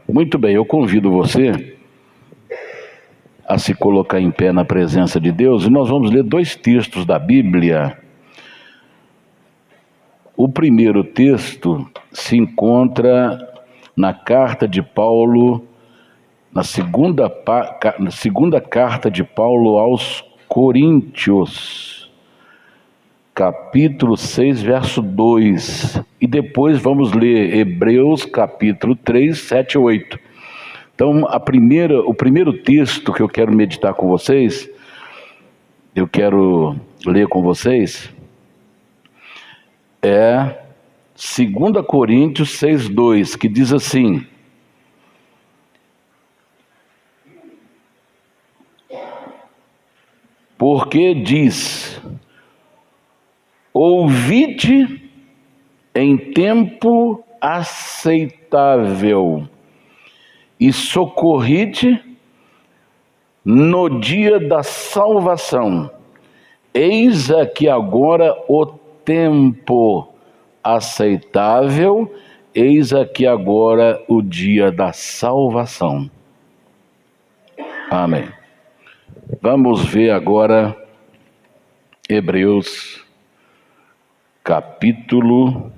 Muito bem, eu convido você a se colocar em pé na presença de Deus e nós vamos ler dois textos da Bíblia. O primeiro texto se encontra na carta de Paulo, na segunda carta de Paulo aos Coríntios, capítulo 6, verso 2. E depois vamos ler Hebreus, capítulo 3, 7 e 8. Então, o primeiro texto que eu quero meditar com vocês, eu quero ler com vocês, é 2 Coríntios 6, 2, que diz assim: porque diz, ouvide em tempo aceitável e socorride no dia da salvação. Eis aqui agora o tempo aceitável, eis aqui agora o dia da salvação. Amém. Vamos ver agora Hebreus, capítulo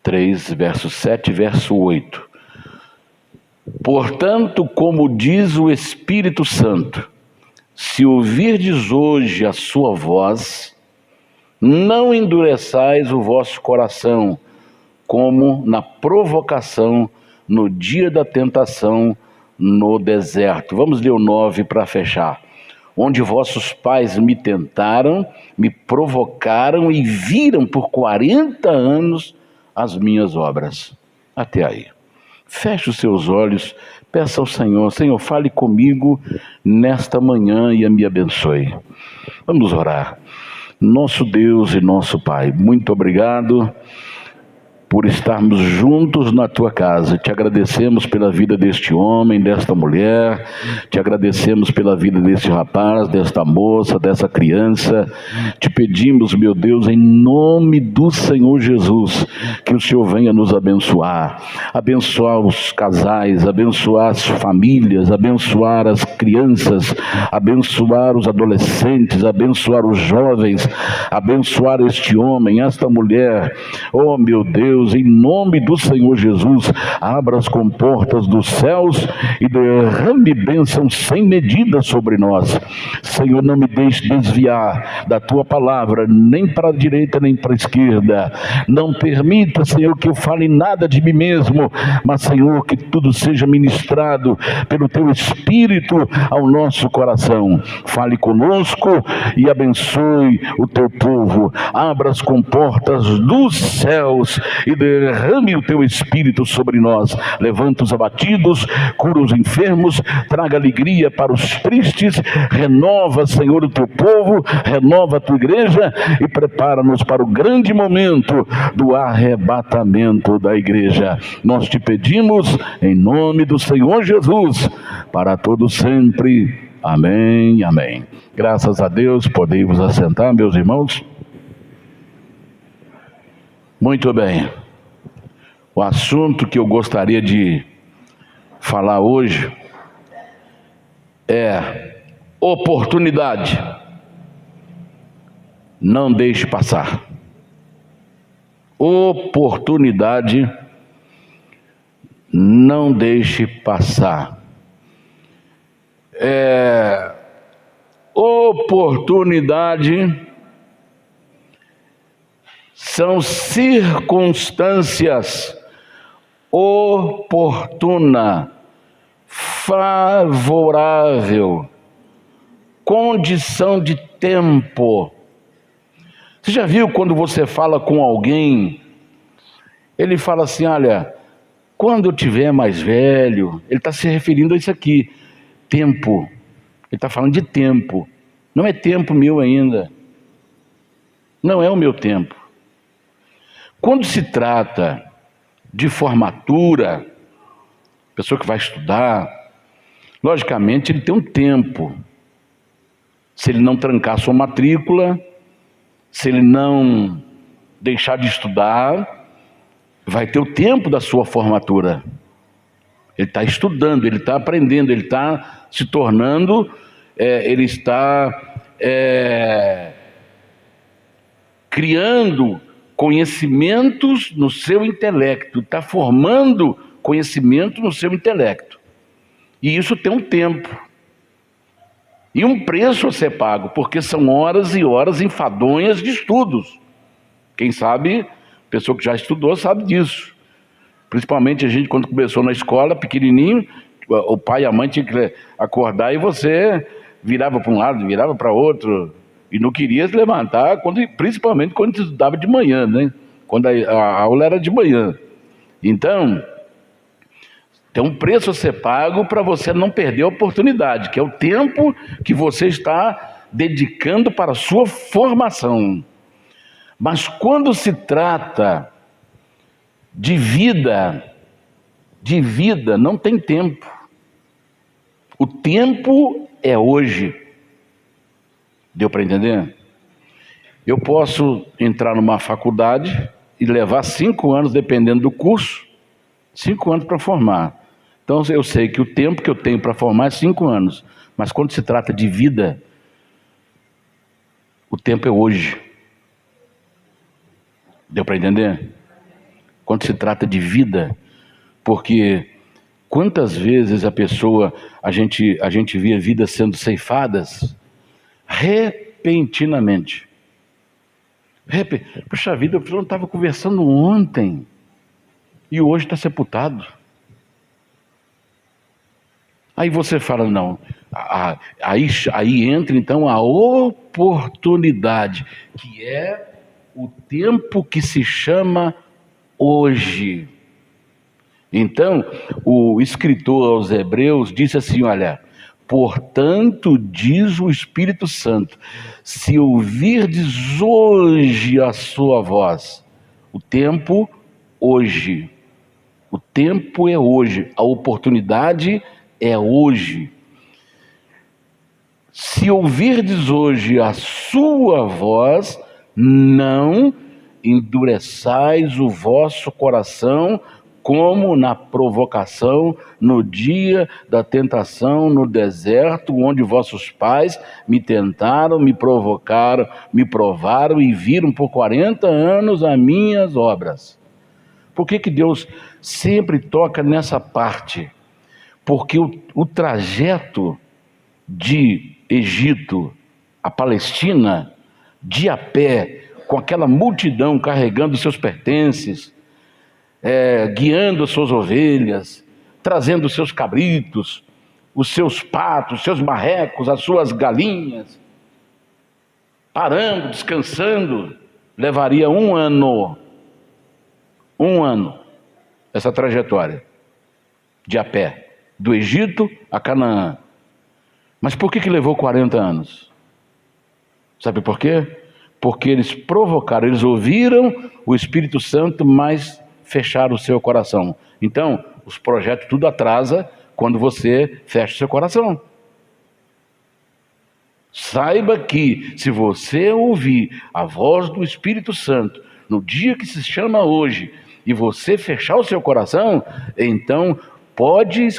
3, verso 7 e verso 8. Portanto, como diz o Espírito Santo, se ouvirdes hoje a sua voz, não endureçais o vosso coração, como na provocação, no dia da tentação, no deserto. Vamos ler o 9 para fechar. Onde vossos pais me tentaram, me provocaram e viram por 40 anos as minhas obras. Até aí. Feche os seus olhos, peça ao Senhor: Senhor, fale comigo nesta manhã e me abençoe. Vamos orar. Nosso Deus e nosso Pai, muito obrigado por estarmos juntos na Tua casa. Te agradecemos pela vida deste homem, desta mulher, te agradecemos pela vida deste rapaz, desta moça, dessa criança. Te pedimos, meu Deus, em nome do Senhor Jesus, que o Senhor venha nos abençoar, abençoar os casais, abençoar as famílias, abençoar as crianças, abençoar os adolescentes, abençoar os jovens, abençoar este homem, esta mulher. Oh, meu Deus, em nome do Senhor Jesus, abra as comportas dos céus e derrame bênção sem medida sobre nós. Senhor, não me deixe desviar da Tua palavra, nem para a direita nem para a esquerda. Não permita, Senhor, que eu fale nada de mim mesmo, mas, Senhor, que tudo seja ministrado pelo Teu Espírito ao nosso coração. Fale conosco e abençoe o Teu povo. Abra as comportas dos céus e derrame o Teu Espírito sobre nós. Levanta os abatidos, cura os enfermos, traga alegria para os tristes, renova, Senhor, o Teu povo, renova a Tua igreja e prepara-nos para o grande momento do arrebatamento da igreja. Nós te pedimos em nome do Senhor Jesus, para todos sempre. Amém, amém. Graças a Deus, podem vos assentar, meus irmãos. Muito bem. O assunto que eu gostaria de falar hoje é oportunidade. Não deixe passar. Oportunidade, não deixe passar. Oportunidade são circunstâncias oportuna, favorável, condição de tempo. Você já viu quando você fala com alguém, ele fala assim: olha, quando eu tiver mais velho, ele está se referindo a isso aqui, tempo. Ele está falando de tempo. Não é tempo meu ainda. Não é o meu tempo. Quando se trata de formatura, pessoa que vai estudar, logicamente ele tem um tempo. Se ele não trancar sua matrícula, se ele não deixar de estudar, vai ter o tempo da sua formatura. Ele está estudando, ele está aprendendo, ele está se tornando, ele está criando conhecimentos no seu intelecto, está formando conhecimento no seu intelecto. E isso tem um tempo e um preço a ser pago, porque são horas e horas enfadonhas de estudos. Quem sabe, pessoa que já estudou sabe disso. Principalmente a gente, quando começou na escola, pequenininho, o pai e a mãe tinham que acordar e você virava para um lado, virava para outro, e não queria se levantar, principalmente quando você estudava de manhã, né? Quando a aula era de manhã. Então, tem um preço a ser pago para você não perder a oportunidade, que é o tempo que você está dedicando para a sua formação. Mas quando se trata de vida não tem tempo. O tempo é hoje. Deu para entender? Eu posso entrar numa faculdade e levar 5 anos, dependendo do curso, 5 anos para formar. Então eu sei que o tempo que eu tenho para formar é 5 anos. Mas quando se trata de vida, o tempo é hoje. Deu para entender? Quando se trata de vida, porque quantas vezes a gente via vidas sendo ceifadas repentinamente. Puxa vida, eu não estava conversando ontem e hoje está sepultado. Aí você fala, não, aí entra então a oportunidade, que é o tempo que se chama hoje. Então, o escritor aos Hebreus disse assim, olha, portanto, diz o Espírito Santo, se ouvirdes hoje a sua voz, o tempo hoje, o tempo é hoje, a oportunidade é hoje. Se ouvirdes hoje a sua voz, não endureçais o vosso coração, como na provocação, no dia da tentação no deserto, onde vossos pais me tentaram, me provocaram, me provaram e viram por 40 anos as minhas obras. Por que Deus sempre toca nessa parte? Porque o trajeto de Egito a Palestina, de a pé, com aquela multidão carregando seus pertences, guiando as suas ovelhas, trazendo os seus cabritos, os seus patos, os seus marrecos, as suas galinhas, parando, descansando, levaria 1 ano, essa trajetória, de a pé, do Egito a Canaã. Mas por que levou 40 anos? Sabe por quê? Porque eles provocaram, eles ouviram o Espírito Santo, mas fecharam o seu coração. Então, os projetos tudo atrasa quando você fecha o seu coração. Saiba que se você ouvir a voz do Espírito Santo no dia que se chama hoje e você fechar o seu coração, então pode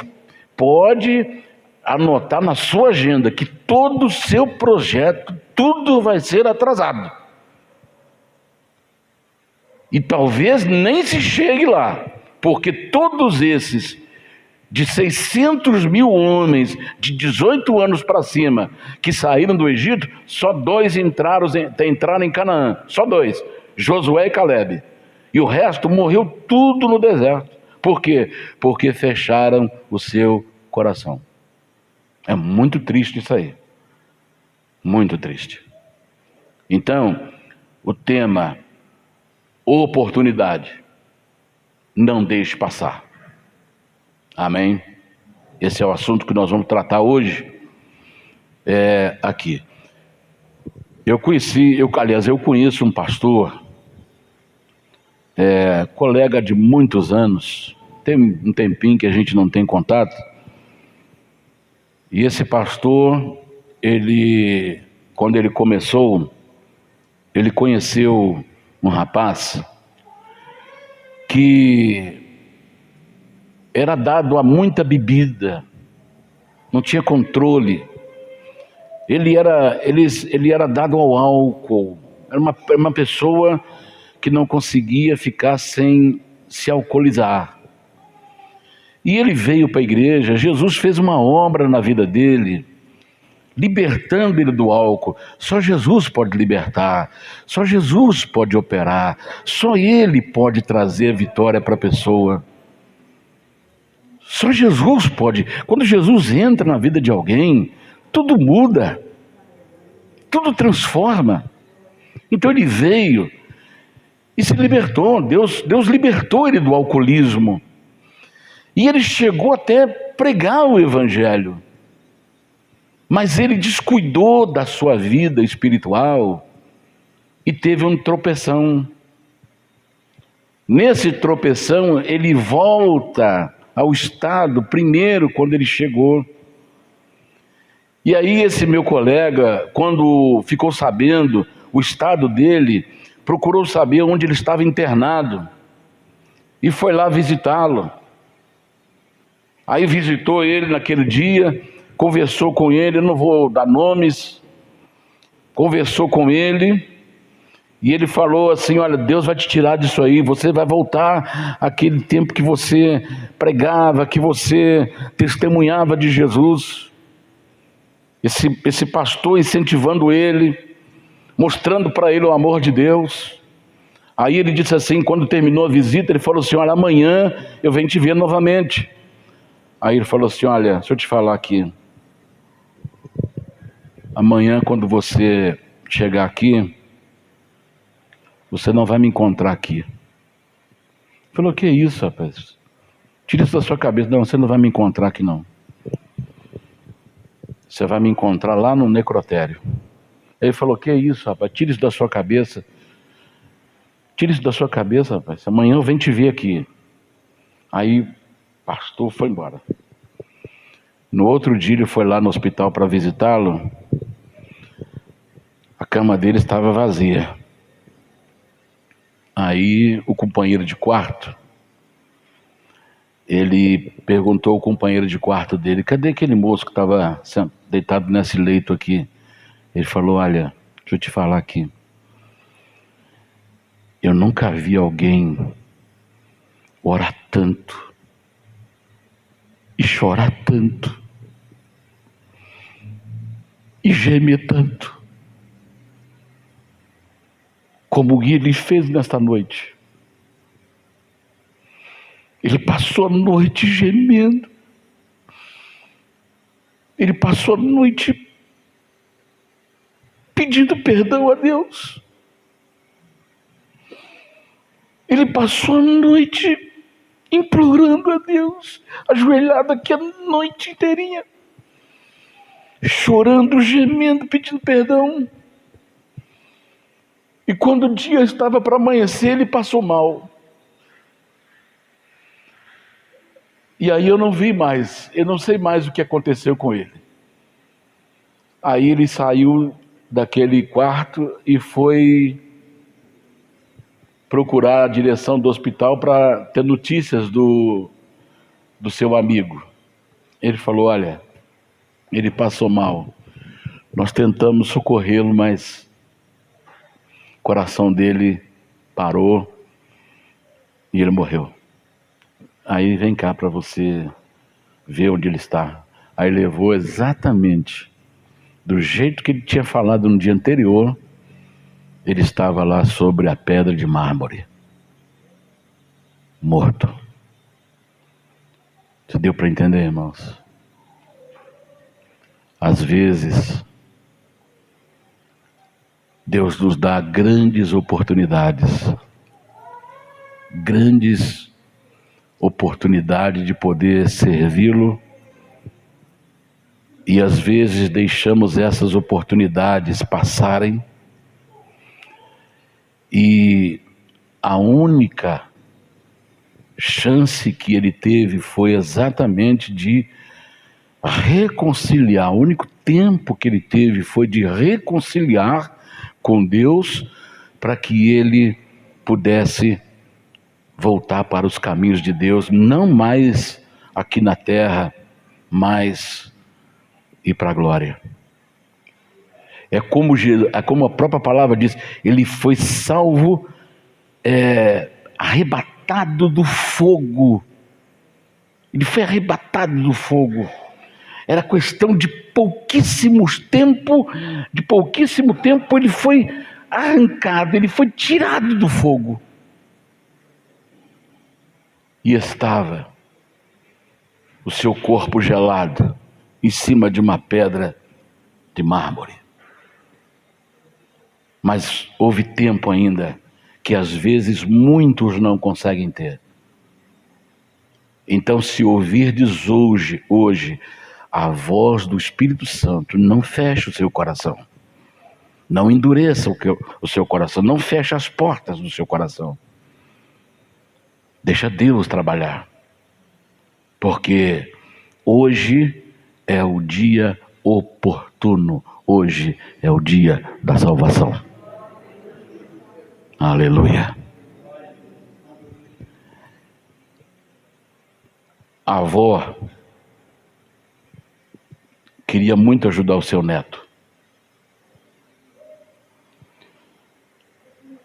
anotar na sua agenda que todo o seu projeto, tudo vai ser atrasado. E talvez nem se chegue lá, porque todos esses, de 600 mil homens, de 18 anos para cima, que saíram do Egito, só 2 entraram em Canaã, só 2, Josué e Calebe. E o resto morreu tudo no deserto. Por quê? Porque fecharam o seu coração. É muito triste isso aí. Muito triste. Então, o tema oportunidade, não deixe passar. Amém? Esse é o assunto que nós vamos tratar hoje aqui. Eu conheço um pastor, colega de muitos anos, tem um tempinho que a gente não tem contato, e esse pastor, quando ele começou, ele conheceu um rapaz que era dado a muita bebida, não tinha controle. Ele era dado ao álcool. Era uma pessoa que não conseguia ficar sem se alcoolizar. E ele veio para a igreja. Jesus fez uma obra na vida dele, libertando ele do álcool. Só Jesus pode libertar, só Jesus pode operar, só Ele pode trazer vitória para a pessoa. Só Jesus pode. Quando Jesus entra na vida de alguém, tudo muda, tudo transforma. Então ele veio e se libertou. Deus libertou ele do alcoolismo. E ele chegou até pregar o evangelho. Mas ele descuidou da sua vida espiritual e teve um tropeção. Nesse tropeção, ele volta ao estado primeiro quando ele chegou. E aí esse meu colega, quando ficou sabendo o estado dele, procurou saber onde ele estava internado e foi lá visitá-lo. Aí visitou ele naquele dia, conversou com ele, eu não vou dar nomes, conversou com ele, e ele falou assim: olha, Deus vai te tirar disso aí, você vai voltar àquele tempo que você pregava, que você testemunhava de Jesus. Esse pastor incentivando ele, mostrando para ele o amor de Deus. Aí ele disse assim, quando terminou a visita, ele falou assim: olha, amanhã eu venho te ver novamente. Aí ele falou assim: olha, deixa eu te falar aqui, amanhã quando você chegar aqui, você não vai me encontrar aqui. Ele falou: que isso, rapaz? Tira isso da sua cabeça. Não, você não vai me encontrar aqui não. Você vai me encontrar lá no necrotério. Ele falou: que isso, rapaz? Tira isso da sua cabeça. Tira isso da sua cabeça, rapaz. Amanhã eu venho te ver aqui. Aí o pastor foi embora. No outro dia ele foi lá no hospital para visitá-lo. A cama dele estava vazia. Aí o companheiro de quarto, ele perguntou ao companheiro de quarto dele: cadê aquele moço que estava deitado nesse leito aqui? Ele falou: olha, deixa eu te falar aqui, eu nunca vi alguém orar tanto e chorar tanto e gemer tanto como o ele fez nesta noite. Ele passou a noite gemendo. Ele passou a noite pedindo perdão a Deus. Ele passou a noite implorando a Deus, ajoelhado aqui a noite inteirinha, chorando, gemendo, pedindo perdão. E quando o dia estava para amanhecer, ele passou mal. E aí eu não vi mais, eu não sei mais o que aconteceu com ele. Aí ele saiu daquele quarto e foi procurar a direção do hospital para ter notícias do seu amigo. Ele falou: olha, ele passou mal. Nós tentamos socorrê-lo, mas o coração dele parou e ele morreu. Aí vem cá para você ver onde ele está. Aí levou exatamente do jeito que ele tinha falado no dia anterior. Ele estava lá sobre a pedra de mármore, morto. Isso deu para entender, irmãos? Às vezes Deus nos dá grandes oportunidades de poder servi-lo, e às vezes deixamos essas oportunidades passarem, e a única chance que ele teve foi exatamente de reconciliar. O único tempo que ele teve foi de reconciliar com Deus, para que ele pudesse voltar para os caminhos de Deus, não mais aqui na terra, mas ir para a glória. É como a própria palavra diz, ele foi salvo, arrebatado do fogo. Ele foi arrebatado do fogo. Era questão de pouquíssimo tempo ele foi arrancado, ele foi tirado do fogo. E estava o seu corpo gelado em cima de uma pedra de mármore. Mas houve tempo ainda que às vezes muitos não conseguem ter. Então, se ouvirdes hoje a voz do Espírito Santo, não feche o seu coração. Não endureça o seu coração. Não feche as portas do seu coração. Deixa Deus trabalhar. Porque hoje é o dia oportuno. Hoje é o dia da salvação. Aleluia. A avó queria muito ajudar o seu neto.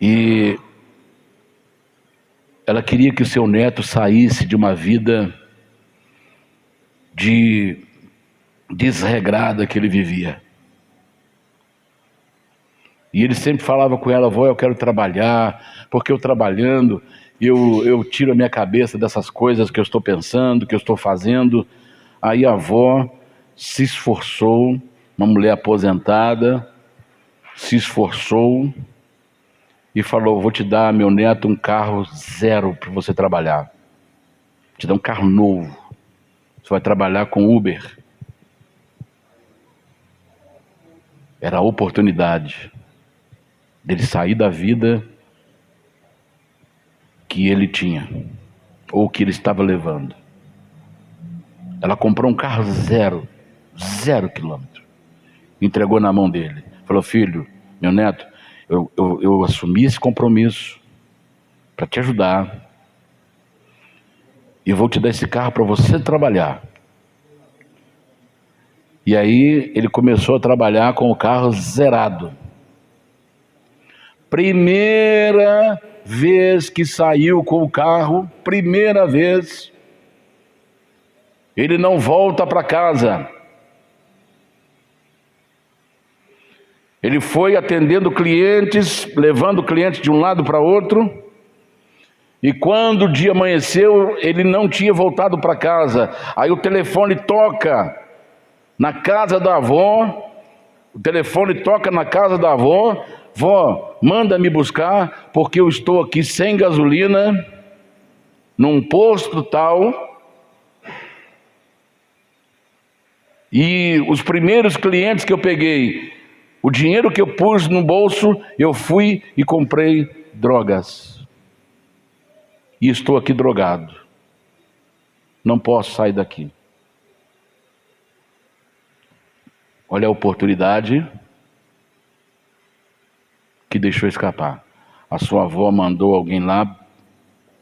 E ela queria que o seu neto saísse de uma vida desregrada que ele vivia. E ele sempre falava com ela: avó, eu quero trabalhar, porque eu trabalhando, eu tiro a minha cabeça dessas coisas que eu estou pensando, que eu estou fazendo. Aí a avó se esforçou, uma mulher aposentada, se esforçou e falou: vou te dar, meu neto, um carro zero para você trabalhar. Vou te dar um carro novo. Você vai trabalhar com Uber. Era a oportunidade dele sair da vida que ele tinha, ou que ele estava levando. Ela comprou um carro zero quilômetro, entregou na mão dele. Falou: filho, meu neto, eu assumi esse compromisso para te ajudar, e vou te dar esse carro para você trabalhar. E aí ele começou a trabalhar com o carro zerado. Primeira vez que saiu com o carro, primeira vez, ele não volta para casa. Ele foi atendendo clientes, levando clientes de um lado para outro, e quando o dia amanheceu, ele não tinha voltado para casa. Aí o telefone toca na casa da avó, vó, manda me buscar, porque eu estou aqui sem gasolina, num posto tal, e os primeiros clientes que eu peguei, o dinheiro que eu pus no bolso, eu fui e comprei drogas, e estou aqui drogado, não posso sair daqui. Olha a oportunidade que deixou escapar. A sua avó mandou alguém lá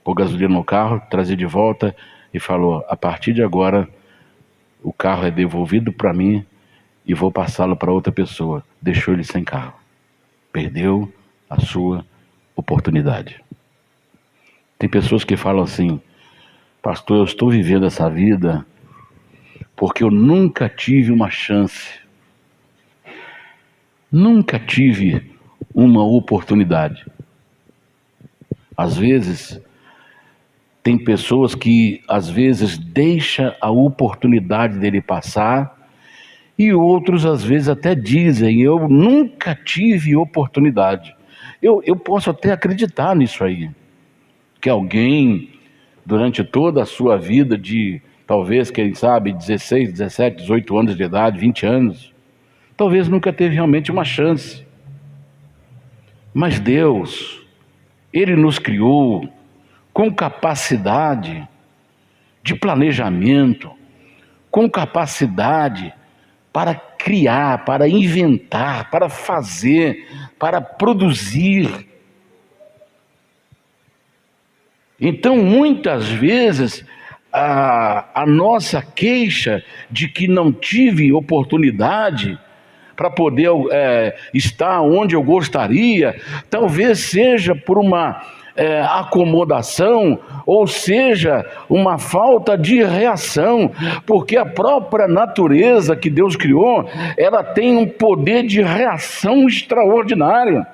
pôr gasolina no carro, trazer de volta e falou: a partir de agora o carro é devolvido para mim e vou passá-lo para outra pessoa. Deixou ele sem carro. Perdeu a sua oportunidade. Tem pessoas que falam assim: pastor, eu estou vivendo essa vida porque eu nunca tive uma chance. Nunca tive uma oportunidade. Às vezes, tem pessoas que às vezes deixam a oportunidade dele passar, e outros às vezes até dizem: eu nunca tive oportunidade. Eu posso até acreditar nisso aí, que alguém durante toda a sua vida de talvez, quem sabe, 16, 17, 18 anos de idade, 20 anos, talvez nunca teve realmente uma chance. Mas Deus, Ele nos criou com capacidade de planejamento, com capacidade para criar, para inventar, para fazer, para produzir. Então, muitas vezes, a nossa queixa de que não tive oportunidade para poder estar onde eu gostaria, talvez seja por uma acomodação, ou seja, uma falta de reação, porque a própria natureza que Deus criou, ela tem um poder de reação extraordinário.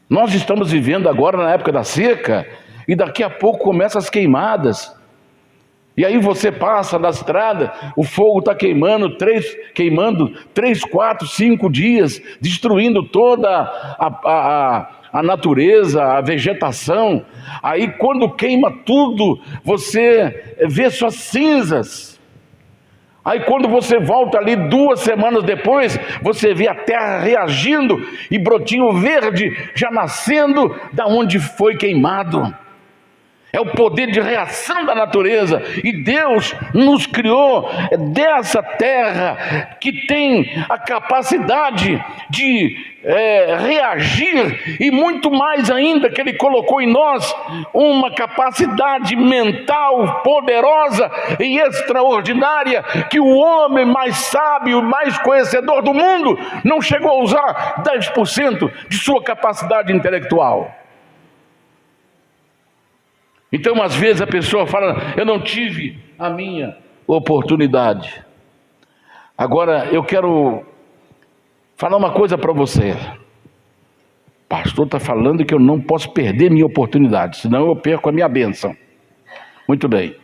Nós estamos vivendo agora na época da seca, e daqui a pouco começam as queimadas. E aí você passa na estrada, o fogo está queimando 3, 4, 5 dias, destruindo toda a natureza, a vegetação. Aí quando queima tudo, você vê suas cinzas. Aí quando você volta ali 2 semanas depois, você vê a terra reagindo e brotinho verde já nascendo da onde foi queimado. É o poder de reação da natureza. E Deus nos criou dessa terra que tem a capacidade de reagir, e muito mais ainda, que Ele colocou em nós uma capacidade mental poderosa e extraordinária, que o homem mais sábio, mais conhecedor do mundo, não chegou a usar 10% de sua capacidade intelectual. Então, às vezes a pessoa fala: eu não tive a minha oportunidade. Agora, eu quero falar uma coisa para você. O pastor está falando que eu não posso perder minha oportunidade, senão eu perco a minha bênção. Muito bem.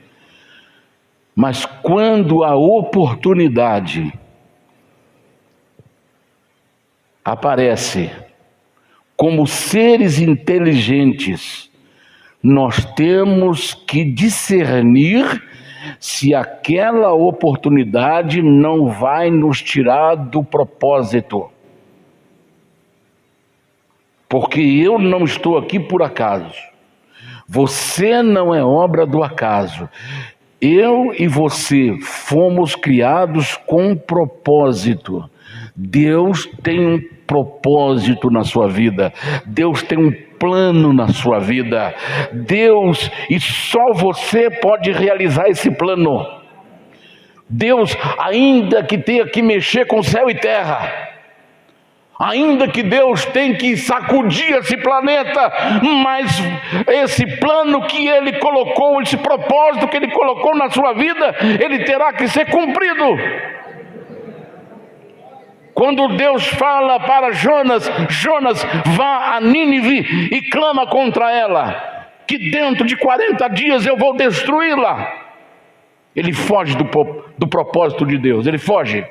Mas quando a oportunidade aparece, como seres inteligentes, nós temos que discernir se aquela oportunidade não vai nos tirar do propósito. Porque eu não estou aqui por acaso. Você não é obra do acaso. Eu e você fomos criados com propósito. Deus tem um propósito na sua vida. Deus tem um plano na sua vida. Deus, e só você pode realizar esse plano. Deus, ainda que tenha que mexer com céu e terra, ainda que Deus tenha que sacudir esse planeta, mas esse plano que Ele colocou, esse propósito que Ele colocou na sua vida, ele terá que ser cumprido. Quando Deus fala para Jonas: Jonas, vá a Nínive e clama contra ela, que dentro de 40 dias eu vou destruí-la. Ele foge do propósito de Deus. Ele foge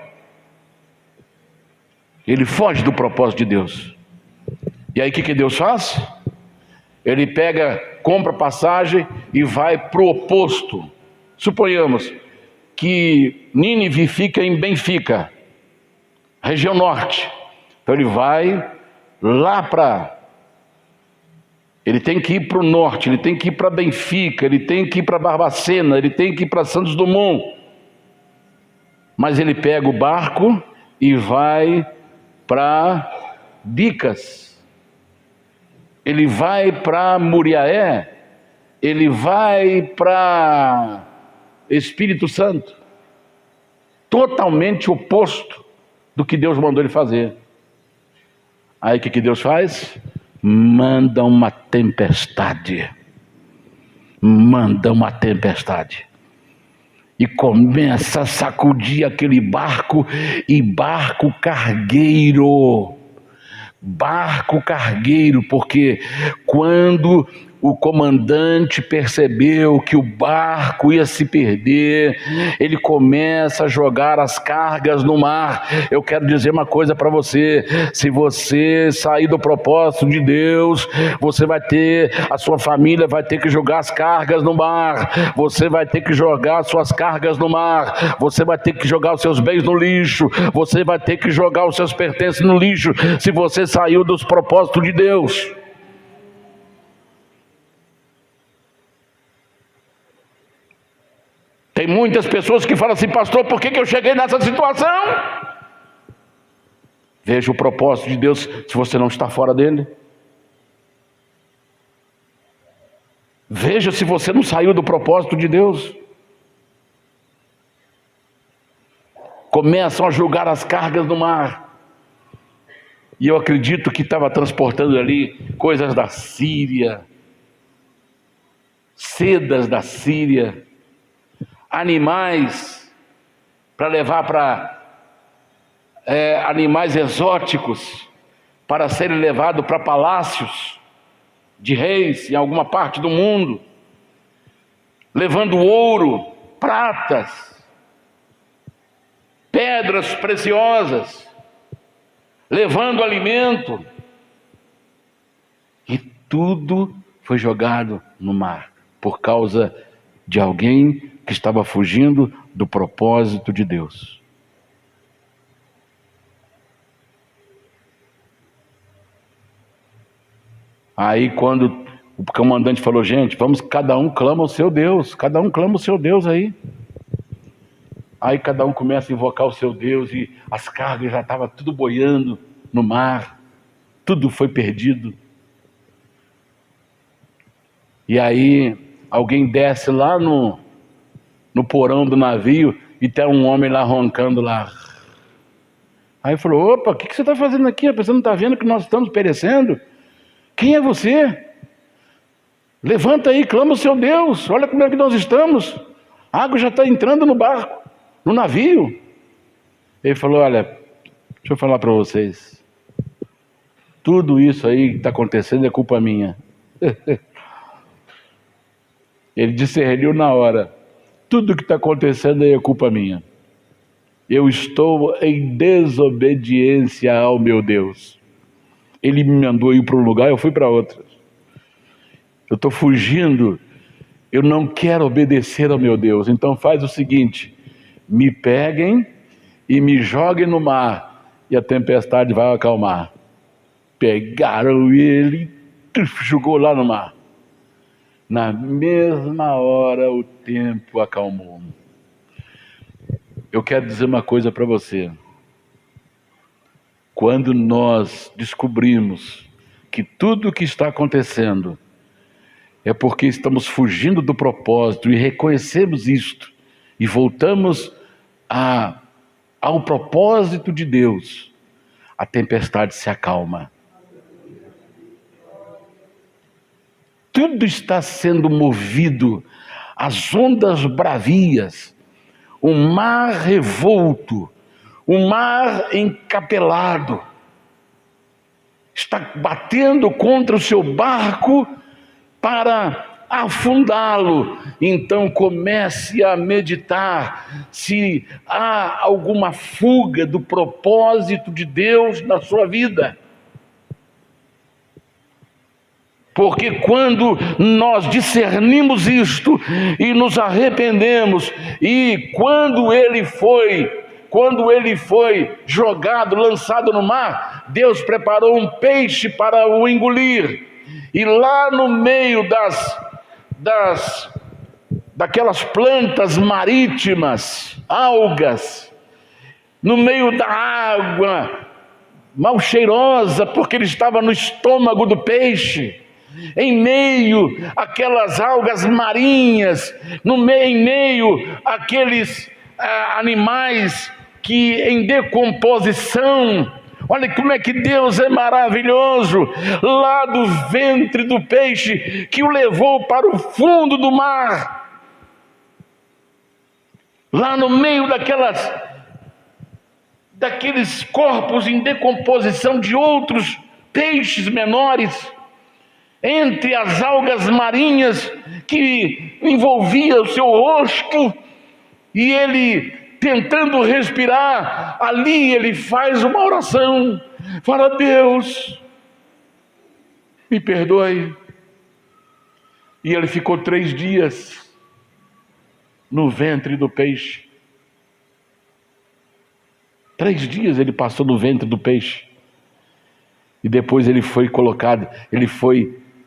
do propósito de Deus. E aí o que Deus faz? Ele compra passagem e vai para o oposto. Suponhamos que Nínive fica em Benfica, região norte. Então ele vai lá ele tem que ir para o norte, ele tem que ir para Benfica, ele tem que ir para Barbacena, ele tem que ir para Santos Dumont. Mas ele pega o barco e vai para Bicas, ele vai para Muriaé, ele vai para Espírito Santo. Totalmente oposto do que Deus mandou ele fazer. Aí o que Deus faz? Manda uma tempestade. E começa a sacudir aquele barco, e barco cargueiro, porque quando o comandante percebeu que o barco ia se perder, ele começa a jogar as cargas no mar. Eu quero dizer uma coisa para você: se você sair do propósito de Deus, a sua família vai ter que jogar as cargas no mar, você vai ter que jogar as suas cargas no mar, você vai ter que jogar os seus bens no lixo, você vai ter que jogar os seus pertences no lixo, se você saiu dos propósitos de Deus. Tem muitas pessoas que falam assim: pastor, por que eu cheguei nessa situação? Veja o propósito de Deus, se você não está fora dele. Veja se você não saiu do propósito de Deus. Começam a julgar as cargas do mar. E eu acredito que estava transportando ali coisas da Síria, sedas da Síria, animais para levar para animais exóticos para serem levados para palácios de reis em alguma parte do mundo, levando ouro, pratas, pedras preciosas, levando alimento, e tudo foi jogado no mar por causa de alguém que estava fugindo do propósito de Deus. Aí quando o comandante falou: gente, vamos, cada um clama o seu Deus, cada um clama o seu Deus aí. Aí cada um começa a invocar o seu Deus, e as cargas já estavam tudo boiando no mar, tudo foi perdido. E aí alguém desce lá no porão do navio e tem um homem lá roncando lá. Aí falou: opa, o que você está fazendo aqui? Você não está vendo que nós estamos perecendo? Quem é você? Levanta aí, clama o seu Deus, olha como é que nós estamos. A água já está entrando no barco, no navio. Ele falou: olha, deixa eu falar para vocês, tudo isso aí que está acontecendo é culpa minha. Ele discerniu na hora: tudo que está acontecendo aí é culpa minha. Eu estou em desobediência ao meu Deus. Ele me mandou ir para um lugar, eu fui para outro. Eu estou fugindo, eu não quero obedecer ao meu Deus. Então faz o seguinte: me peguem e me joguem no mar, e a tempestade vai acalmar. Pegaram ele e jogou lá no mar. Na mesma hora o tempo acalmou. Eu quero dizer uma coisa para você. Quando nós descobrimos que tudo o que está acontecendo é porque estamos fugindo do propósito, e reconhecemos isto, e voltamos ao propósito de Deus, a tempestade se acalma. Tudo está sendo movido, as ondas bravias, o mar revolto, o mar encapelado, está batendo contra o seu barco para afundá-lo. Então comece a meditar se há alguma fuga do propósito de Deus na sua vida. Porque quando nós discernimos isto e nos arrependemos, e quando ele foi jogado, lançado no mar, Deus preparou um peixe para o engolir. E lá no meio daquelas plantas marítimas, algas, no meio da água mal cheirosa, porque ele estava no estômago do peixe, em meio àquelas algas marinhas, em meio àqueles animais que em decomposição. Olha como é que Deus é maravilhoso, lá do ventre do peixe que o levou para o fundo do mar, lá no meio daqueles corpos em decomposição de outros peixes menores, entre as algas marinhas que envolvia o seu rosto, e ele tentando respirar, ali ele faz uma oração, fala: Deus, me perdoe. E ele ficou 3 dias no ventre do peixe. 3 dias ele passou no ventre do peixe. E depois ele foi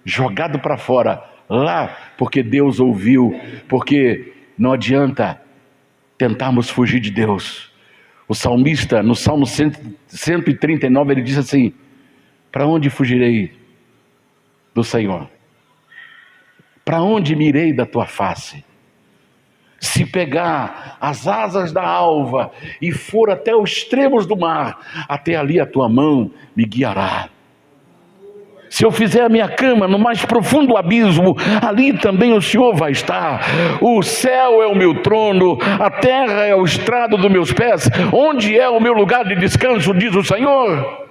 jogado para fora, lá, porque Deus ouviu, porque não adianta tentarmos fugir de Deus. O salmista, no Salmo 139, ele diz assim: para onde fugirei do Senhor? para onde me irei da tua face? Se pegar as asas da alva e for até os extremos do mar, até ali a tua mão me guiará. Se eu fizer a minha cama no mais profundo abismo, ali também o Senhor vai estar. O céu é o meu trono, a terra é o estrado dos meus pés. Onde é o meu lugar de descanso, diz o Senhor.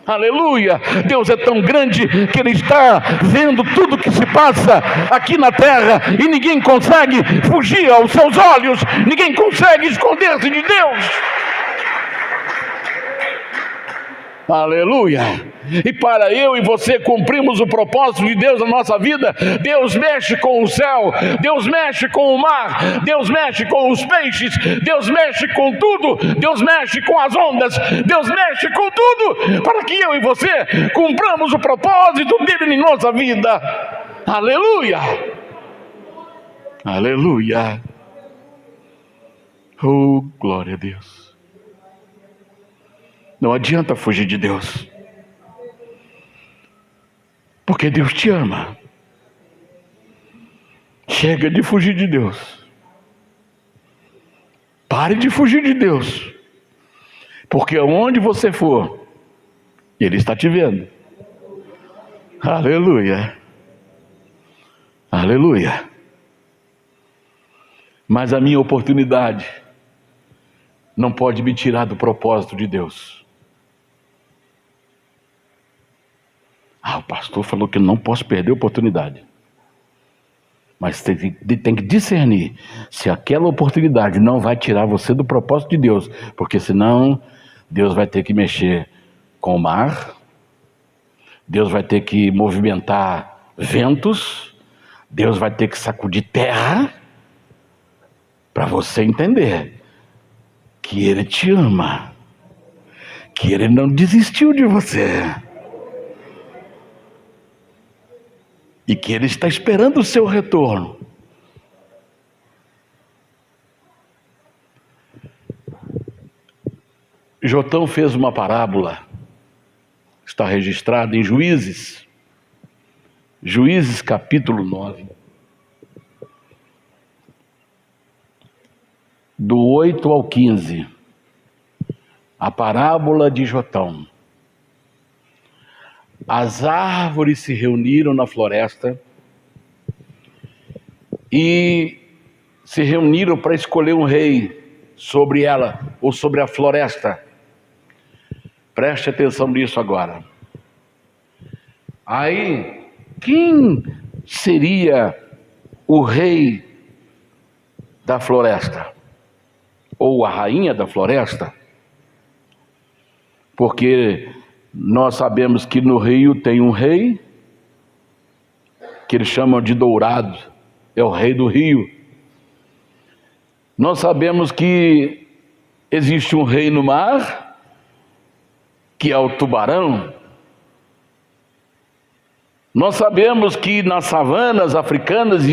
Aleluia! Deus é tão grande que Ele está vendo tudo que se passa aqui na terra e ninguém consegue fugir aos seus olhos, ninguém consegue esconder-se de Deus. Aleluia! E para eu e você cumprirmos o propósito de Deus na nossa vida, Deus mexe com o céu, Deus mexe com o mar, Deus mexe com os peixes, Deus mexe com tudo, Deus mexe com as ondas, Deus mexe com tudo, para que eu e você cumpramos o propósito dele em nossa vida. Aleluia! Aleluia! Oh, glória a Deus! Não adianta fugir de Deus, porque Deus te ama. Chega de fugir de Deus. Pare de fugir de Deus, porque aonde você for, Ele está te vendo. Aleluia, aleluia. Mas a minha oportunidade não pode me tirar do propósito de Deus. O pastor falou que não posso perder a oportunidade. Mas tem que discernir se aquela oportunidade não vai tirar você do propósito de Deus, porque senão Deus vai ter que mexer com o mar, Deus vai ter que movimentar ventos, Deus vai ter que sacudir terra, para você entender que Ele te ama, que Ele não desistiu de você, e que Ele está esperando o seu retorno. Jotão fez uma parábola, está registrada em Juízes capítulo 9, do 8 ao 15, a parábola de Jotão. As árvores se reuniram na floresta e se reuniram para escolher um rei sobre ela, ou sobre a floresta. Preste atenção nisso agora. Aí, quem seria o rei da floresta? Ou a rainha da floresta? Porque nós sabemos que no rio tem um rei, que eles chamam de Dourado, é o rei do rio. Nós sabemos que existe um rei no mar, que é o tubarão. Nós sabemos que nas savanas africanas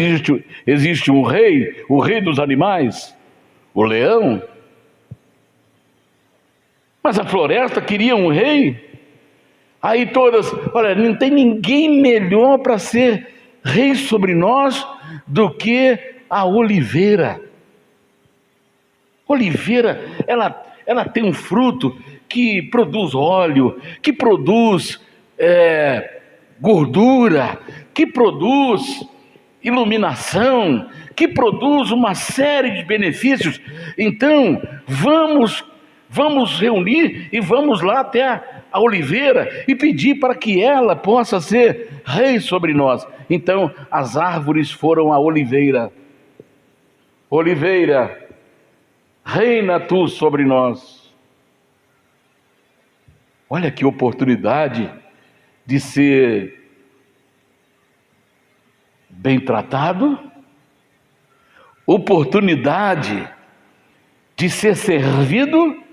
existe um rei, o rei dos animais, o leão. Mas a floresta queria um rei. Aí todas, olha, não tem ninguém melhor para ser rei sobre nós do que a oliveira. Oliveira, ela tem um fruto que produz óleo, que produz gordura, que produz iluminação, que produz uma série de benefícios. Então, vamos reunir e vamos lá até a oliveira e pedir para que ela possa ser rei sobre nós. Então as árvores foram à oliveira. Oliveira, reina tu sobre nós. Olha que oportunidade de ser bem tratado, oportunidade de ser servido,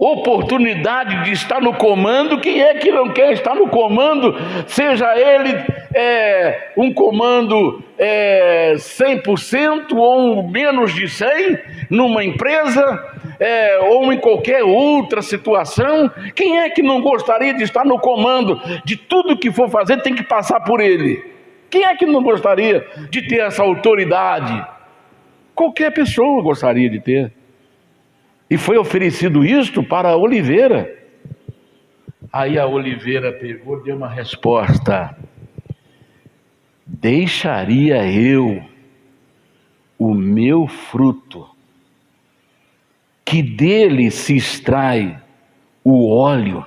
oportunidade de estar no comando. Quem é que não quer estar no comando? Seja ele um comando 100% ou menos de 100%, numa empresa, ou em qualquer outra situação. Quem é que não gostaria de estar no comando? De tudo que for fazer tem que passar por ele. Quem é que não gostaria de ter essa autoridade? Qualquer pessoa gostaria de ter. E foi oferecido isto para a oliveira. Aí a oliveira pegou e deu uma resposta: deixaria eu o meu fruto, que dele se extrai o óleo,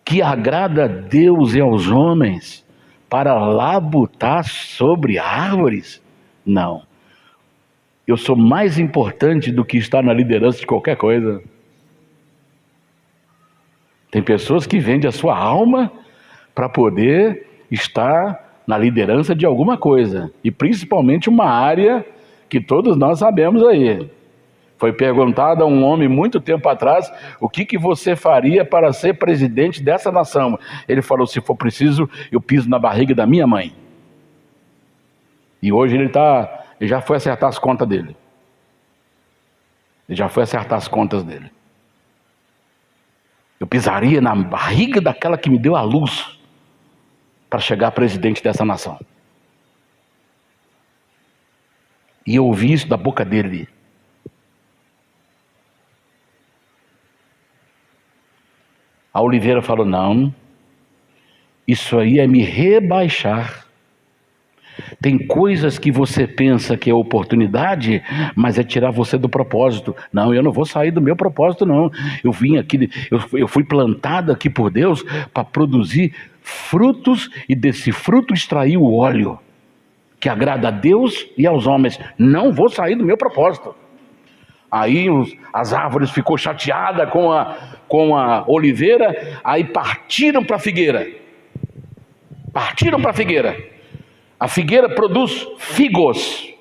que agrada a Deus e aos homens, para labutar sobre árvores? Não. Eu sou mais importante do que estar na liderança de qualquer coisa. Tem pessoas que vendem a sua alma para poder estar na liderança de alguma coisa, e principalmente uma área que todos nós sabemos aí. Foi perguntado a um homem muito tempo atrás: o que você faria para ser presidente dessa nação? Ele falou: se for preciso, eu piso na barriga da minha mãe. E hoje ele já foi acertar as contas dele. Ele já foi acertar as contas dele. Eu pisaria na barriga daquela que me deu a luz para chegar presidente dessa nação. E eu ouvi isso da boca dele. A oliveira falou: não, isso aí é me rebaixar. Tem coisas que você pensa que é oportunidade, mas é tirar você do propósito. Não, eu não vou sair do meu propósito, não. Eu vim aqui, eu fui plantado aqui por Deus para produzir frutos, e desse fruto extrair o óleo que agrada a Deus e aos homens. Não vou sair do meu propósito. Aí as árvores ficou chateada com a oliveira, aí partiram para a figueira. Partiram para a figueira. A figueira produz figos,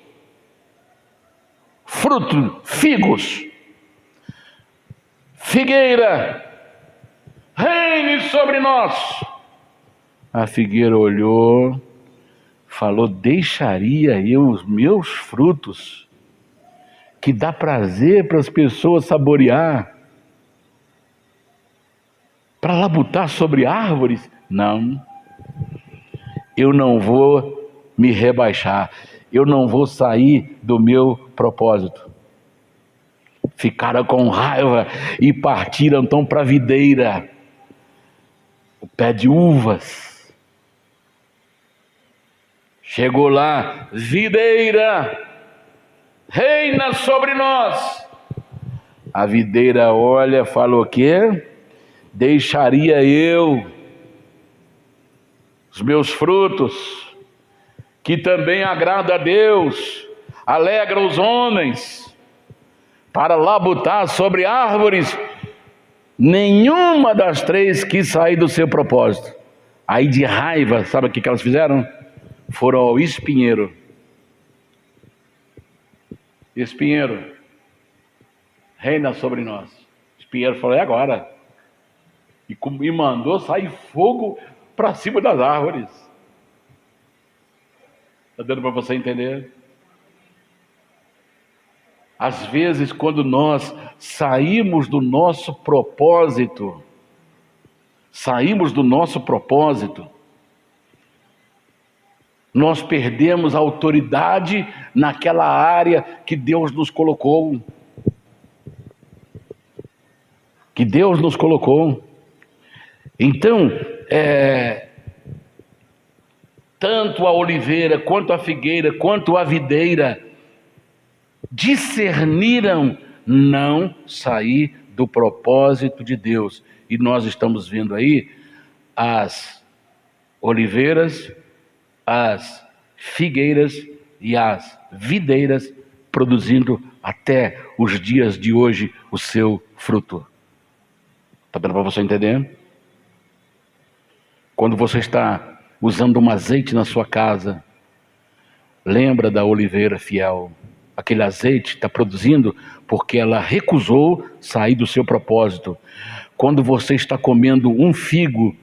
fruto, figos. Figueira, reine sobre nós. A figueira olhou, falou: deixaria eu os meus frutos, que dá prazer para as pessoas saborear, para labutar sobre árvores? Não, eu não vou me rebaixar, eu não vou sair do meu propósito. Ficaram com raiva e partiram então para a videira, o pé de uvas. Chegou lá: videira, reina sobre nós. A videira olha, fala: o quê? Deixaria eu os meus frutos, que também agrada a Deus, alegra os homens, para labutar sobre árvores? Nenhuma das três quis sair do seu propósito. Aí de raiva, sabe o que elas fizeram? Foram ao espinheiro. Espinheiro, reina sobre nós. Espinheiro falou: é agora. E mandou sair fogo para cima das árvores. Está dando para você entender? Às vezes, quando nós saímos do nosso propósito, nós perdemos a autoridade naquela área que Deus nos colocou. Então, tanto a oliveira, quanto a figueira, quanto a videira discerniram não sair do propósito de Deus. E nós estamos vendo aí as oliveiras, as figueiras e as videiras produzindo até os dias de hoje o seu fruto. Está dando para você entender? Quando você está usando um azeite na sua casa, lembra da oliveira fiel. Aquele azeite está produzindo porque ela recusou sair do seu propósito. Quando você está comendo um figo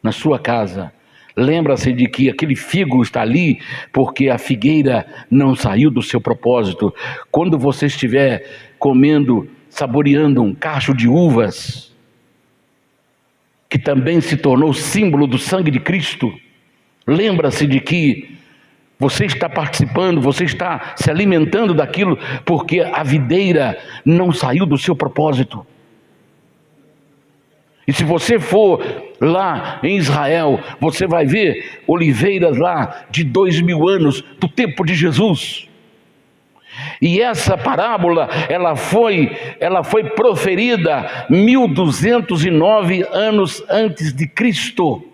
na sua casa, lembra-se de que aquele figo está ali porque a figueira não saiu do seu propósito. Quando você estiver comendo, saboreando um cacho de uvas, que também se tornou símbolo do sangue de Cristo, Lembra-se de que você está participando, você está se alimentando daquilo, porque a videira não saiu do seu propósito. E se você for lá em Israel, você vai ver oliveiras lá de 2000 anos, do tempo de Jesus. E essa parábola, ela foi proferida 1209 anos antes de Cristo.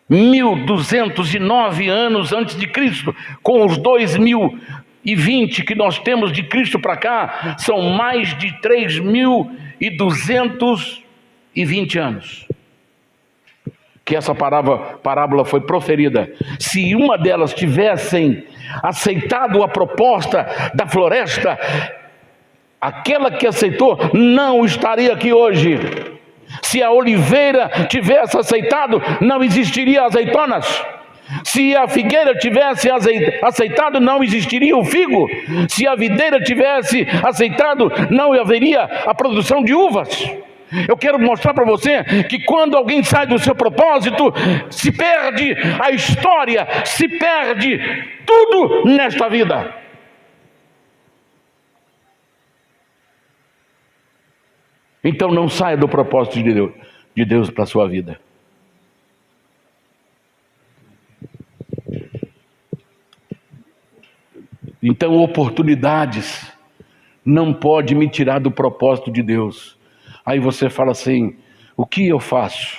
1209 anos antes de Cristo, com os 2020 que nós temos de Cristo para cá, são mais de 3220 anos que essa parábola foi proferida. Se uma delas tivessem aceitado a proposta da floresta, aquela que aceitou não estaria aqui hoje. Se a oliveira tivesse aceitado, não existiria azeitonas. Se a figueira tivesse aceitado, não existiria o figo. Se a videira tivesse aceitado, não haveria a produção de uvas. Eu quero mostrar para você que quando alguém sai do seu propósito, se perde a história, se perde tudo nesta vida. Então não saia do propósito de Deus para a sua vida. Então oportunidades não pode me tirar do propósito de Deus. Aí você fala assim, o que eu faço?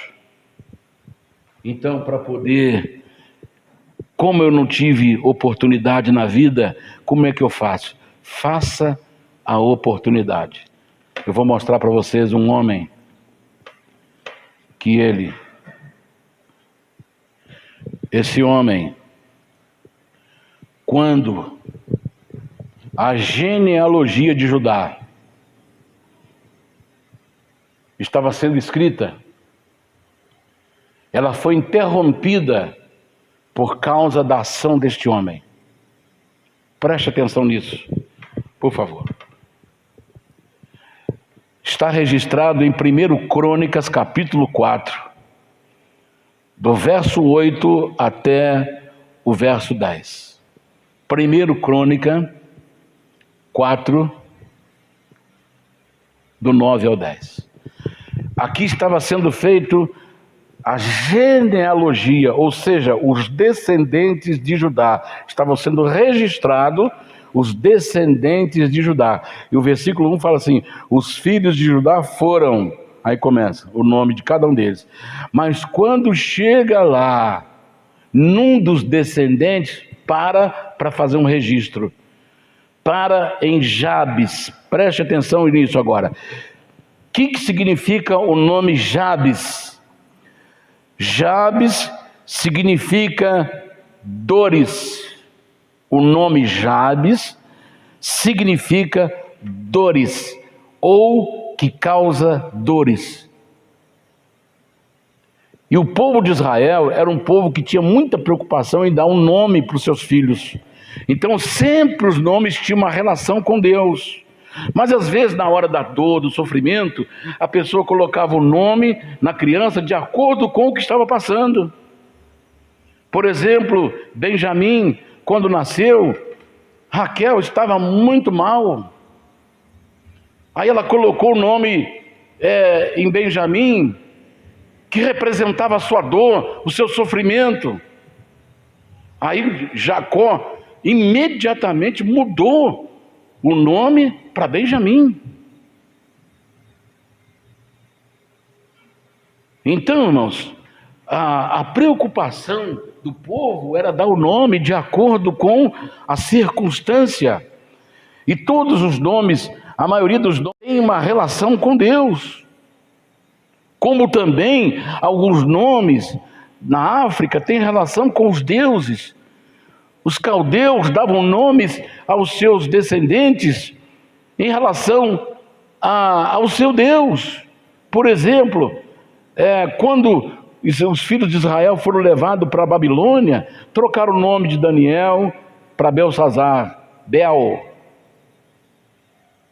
Então, para poder, como eu não tive oportunidade na vida, como é que eu faço? Faça a oportunidade. Eu vou mostrar para vocês um homem que esse homem, quando a genealogia de Judá estava sendo escrita, ela foi interrompida por causa da ação deste homem. Preste atenção nisso, por favor. Está registrado em 1 Crônicas, capítulo 4, do verso 8 até o verso 10. 1 Crônica 4, do 9 ao 10. Aqui estava sendo feito a genealogia, ou seja, os descendentes de Judá. Estavam sendo registrados os descendentes de Judá. E o versículo 1 fala assim, os filhos de Judá foram, aí começa o nome de cada um deles. Mas quando chega lá, num dos descendentes, para fazer um registro. Para em Jabes, preste atenção nisso agora. O que significa o nome Jabes? Jabes significa dores. O nome Jabes significa dores, ou que causa dores. E o povo de Israel era um povo que tinha muita preocupação em dar um nome para os seus filhos. Então sempre os nomes tinham uma relação com Deus. Mas às vezes na hora da dor, do sofrimento, a pessoa colocava o nome na criança de acordo com o que estava passando. Por exemplo, Benjamim, quando nasceu, Raquel estava muito mal. Aí ela colocou o nome em Benjamim, que representava a sua dor, o seu sofrimento. Aí Jacó imediatamente mudou o nome para Benjamim. Então, irmãos, a preocupação do povo era dar o nome de acordo com a circunstância. E todos os nomes, a maioria dos nomes, tem uma relação com Deus. Como também alguns nomes na África têm relação com os deuses. Os caldeus davam nomes aos seus descendentes em relação ao seu Deus. Por exemplo, quando os filhos de Israel foram levados para a Babilônia, trocaram o nome de Daniel para Belsazar, Bel,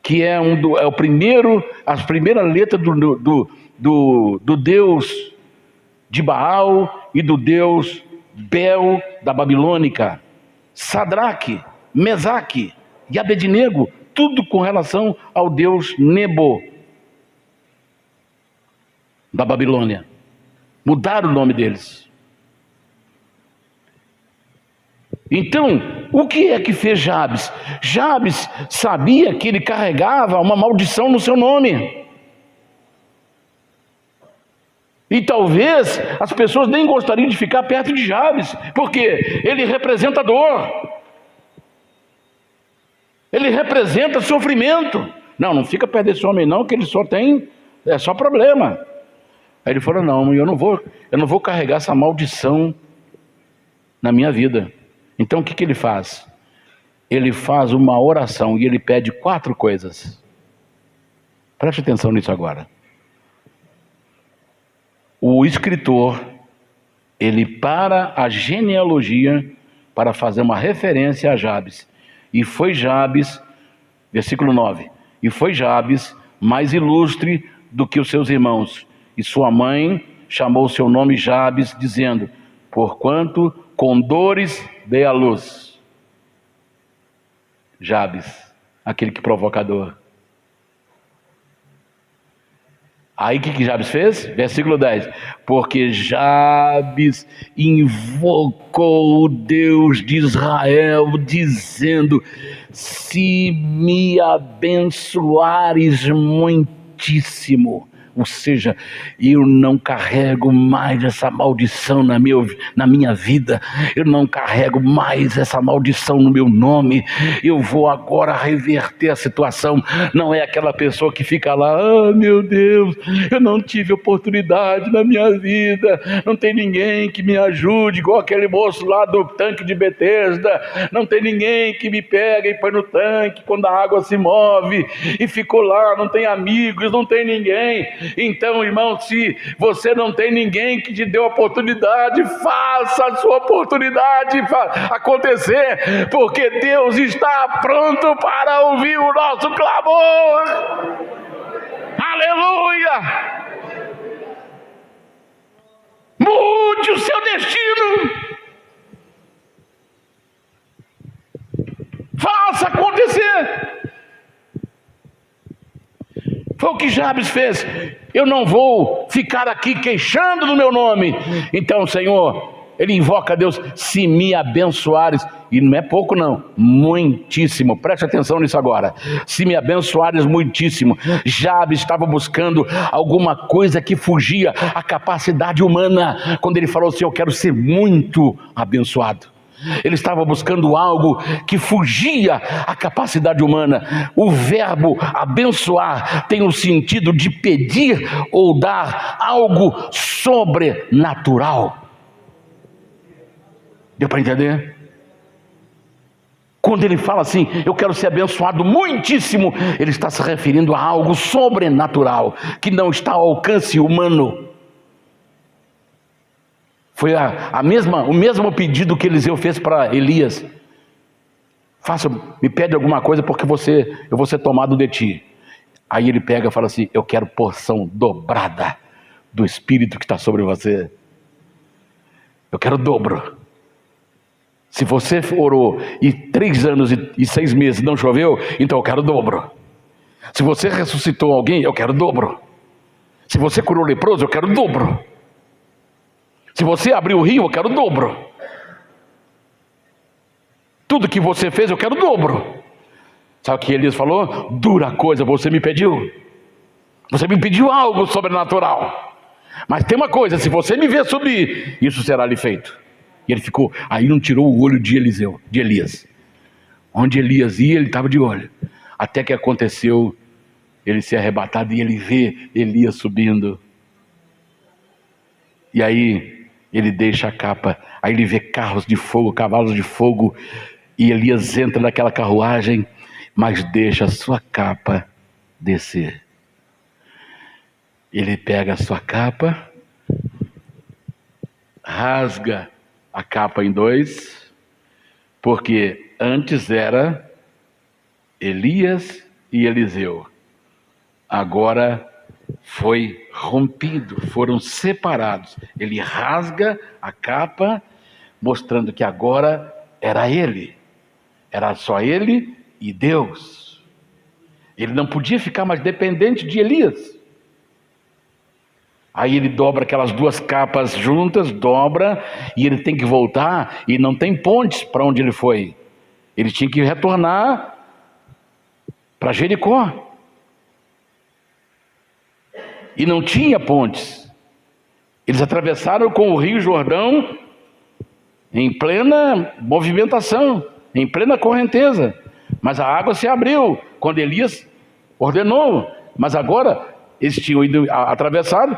que é as primeiras letras do Deus de Baal e do deus Bel da Babilônica, Sadraque, Mesaque e Abednego, tudo com relação ao deus Nebo da Babilônia. Mudaram o nome deles. Então, o que é que fez Jabes? Jabes sabia que ele carregava uma maldição no seu nome. E talvez as pessoas nem gostariam de ficar perto de Jabes, porque ele representa dor. Ele representa sofrimento. Não fica perto desse homem não, que ele só tem, é só problema. Aí ele falou, não, eu não vou carregar essa maldição na minha vida. Então o que ele faz? Ele faz uma oração e ele pede 4 coisas. Preste atenção nisso agora. O escritor, ele para a genealogia para fazer uma referência a Jabes. E foi Jabes, versículo 9, e foi Jabes mais ilustre do que os seus irmãos. E sua mãe chamou seu nome Jabes, dizendo, porquanto com dores dei à luz. Jabes, aquele que provoca dor. Aí o que Jabes fez? Versículo 10. Porque Jabes invocou o Deus de Israel, dizendo, se me abençoares muitíssimo. Ou seja, eu não carrego mais essa maldição na minha vida, eu não carrego mais essa maldição no meu nome, eu vou agora reverter a situação. Não é aquela pessoa que fica lá, ah, meu Deus, eu não tive oportunidade na minha vida, não tem ninguém que me ajude, igual aquele moço lá do tanque de Betesda, não tem ninguém que me pega e põe no tanque quando a água se move, e ficou lá, não tem amigos, não tem ninguém. Então, irmão, se você não tem ninguém que te dê oportunidade, faça a sua oportunidade acontecer, porque Deus está pronto para ouvir o nosso clamor. Aleluia! Mude o seu destino, faça acontecer. Foi o que Jabes fez. Eu não vou ficar aqui queixando do meu nome. Então, Senhor, ele invoca a Deus, se me abençoares, e não é pouco não, muitíssimo, preste atenção nisso agora, se me abençoares muitíssimo. Jabes estava buscando alguma coisa que fugia à capacidade humana, quando ele falou assim, eu quero ser muito abençoado. Ele estava buscando algo que fugia à capacidade humana. O verbo abençoar tem o sentido de pedir ou dar algo sobrenatural. Deu para entender? Quando ele fala assim, eu quero ser abençoado muitíssimo, ele está se referindo a algo sobrenatural, que não está ao alcance humano. Foi o mesmo pedido que Eliseu fez para Elias. Me pede alguma coisa porque eu vou ser tomado de ti. Aí ele pega e fala assim, eu quero porção dobrada do Espírito que está sobre você. Eu quero dobro. Se você orou e 3 anos e 6 meses não choveu, então eu quero dobro. Se você ressuscitou alguém, eu quero dobro. Se você curou leproso, eu quero dobro. Se você abriu o rio, eu quero dobro. Tudo que você fez, eu quero dobro. Sabe o que Elias falou? Dura coisa você me pediu. Você me pediu algo sobrenatural. Mas tem uma coisa, se você me ver subir, isso será lhe feito. E ele ficou, aí não tirou o olho de Elias. Onde Elias ia, ele estava de olho. Até que aconteceu, ele ser arrebatado e ele vê Elias subindo. E aí ele deixa a capa, aí ele vê carros de fogo, cavalos de fogo, e Elias entra naquela carruagem, mas deixa a sua capa descer. Ele pega a sua capa, rasga a capa em 2, porque antes era Elias e Eliseu, agora foi rompido, foram separados. Ele rasga a capa, mostrando que agora era ele, era só ele e Deus. Ele não podia ficar mais dependente de Elias. Aí ele dobra aquelas duas capas juntas, dobra, e ele tem que voltar, e não tem pontes para onde ele foi. Ele tinha que retornar para Jericó. E não tinha pontes. Eles atravessaram com o Rio Jordão em plena movimentação, em plena correnteza. Mas a água se abriu quando Elias ordenou. Mas agora eles tinham ido atravessado,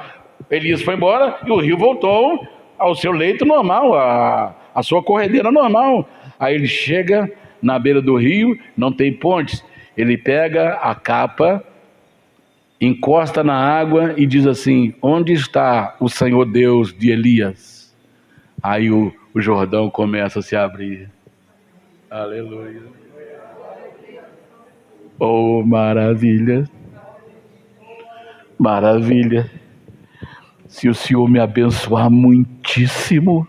Elias foi embora e o rio voltou ao seu leito normal, a sua corredeira normal. Aí ele chega na beira do rio, não tem pontes. Ele pega a capa, encosta na água e diz assim: onde está o Senhor Deus de Elias? Aí o Jordão começa a se abrir. Aleluia. Oh, maravilha. Maravilha. Se o Senhor me abençoar muitíssimo,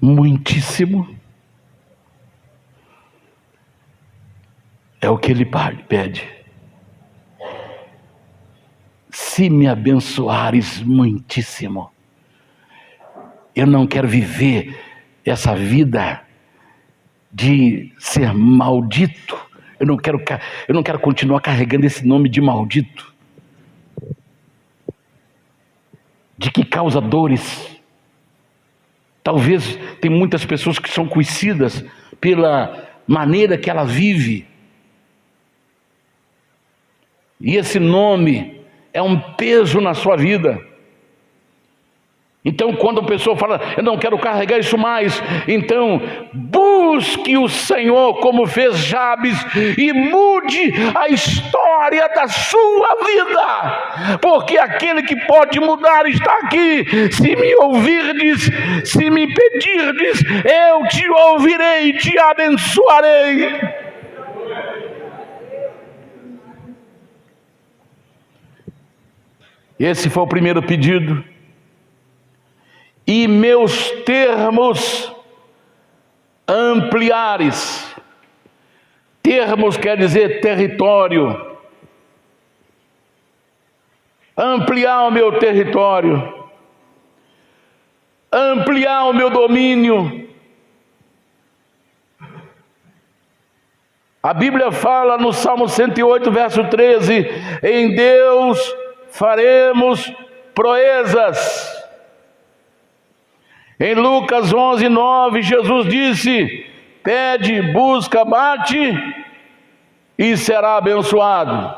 muitíssimo, é o que Ele pede. Se me abençoares muitíssimo, eu não quero viver essa vida de ser maldito. Eu não quero continuar carregando esse nome de maldito, de que causa dores. Talvez tem muitas pessoas que são conhecidas pela maneira que ela vive, e esse nome é um peso na sua vida. Então, quando a pessoa fala, eu não quero carregar isso mais, então busque o Senhor como fez Jabes e mude a história da sua vida, porque aquele que pode mudar está aqui. Se me ouvirdes, se me pedirdes, eu te ouvirei e te abençoarei. Esse foi o primeiro pedido. E meus termos ampliares. Termos quer dizer território. Ampliar o meu território. Ampliar o meu domínio. A Bíblia fala no Salmo 108, verso 13: em Deus faremos proezas. Em Lucas 11, 9, Jesus disse: pede, busca, bate e será abençoado.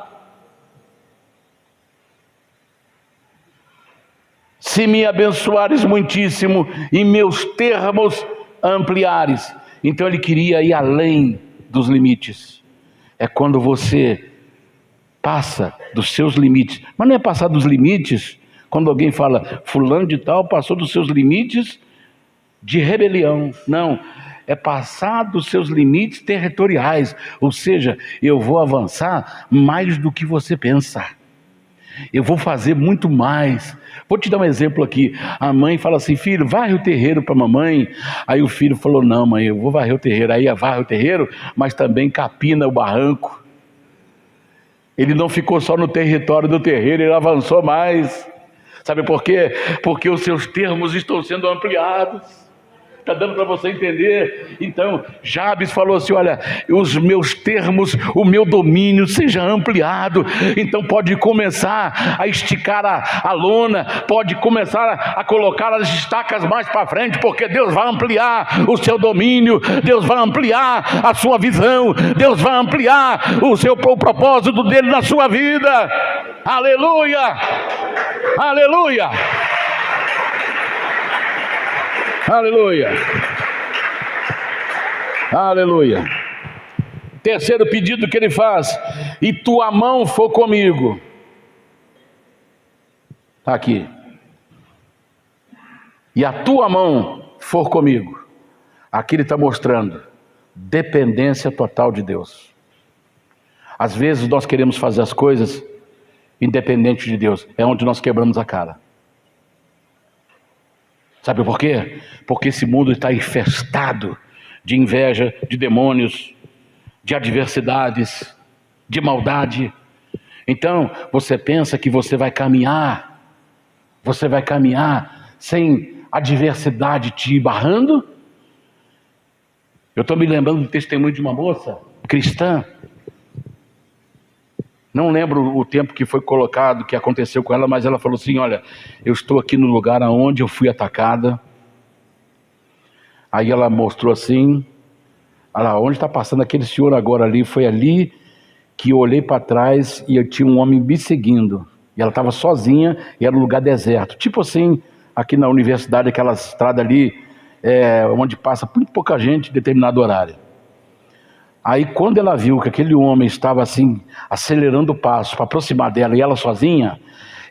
Se me abençoares muitíssimo e meus termos ampliares. Então ele queria ir além dos limites. É quando você passa dos seus limites. Mas não é passar dos limites quando alguém fala, fulano de tal passou dos seus limites de rebelião. Não, é passar dos seus limites territoriais. Ou seja, eu vou avançar mais do que você pensa. Eu vou fazer muito mais. Vou te dar um exemplo aqui. A mãe fala assim: filho, varre o terreiro para a mamãe. Aí o filho falou: não, mãe, eu vou varrer o terreiro. Aí varre o terreiro, mas também capina o barranco. Ele não ficou só no território do terreiro, ele avançou mais. Sabe por quê? Porque os seus termos estão sendo ampliados. Está dando para você entender? Então, Jabes falou assim: olha, os meus termos, o meu domínio seja ampliado. Então pode começar a esticar a lona, pode começar a colocar as estacas mais para frente, porque Deus vai ampliar o seu domínio, Deus vai ampliar a sua visão, Deus vai ampliar o propósito dele na sua vida. Aleluia! Aleluia! Aleluia, aleluia. Terceiro pedido que ele faz: e tua mão for comigo. Está aqui. E a tua mão for comigo. Aqui ele está mostrando dependência total de Deus. Às vezes nós queremos fazer as coisas independente de Deus. É onde nós quebramos a cara. Sabe por quê? Porque esse mundo está infestado de inveja, de demônios, de adversidades, de maldade. Então, você pensa que você vai caminhar sem adversidade te barrando? Eu estou me lembrando do testemunho de uma moça cristã. Não lembro o tempo que foi colocado, que aconteceu com ela, mas ela falou assim: olha, eu estou aqui no lugar aonde eu fui atacada. Aí ela mostrou assim: olha lá, onde está passando aquele senhor agora ali, foi ali que eu olhei para trás e eu tinha um homem me seguindo. E ela estava sozinha e era um lugar deserto. Tipo assim, aqui na universidade, aquela estrada ali, onde passa muito pouca gente em determinado horário. Aí quando ela viu que aquele homem estava assim, acelerando o passo para aproximar dela e ela sozinha,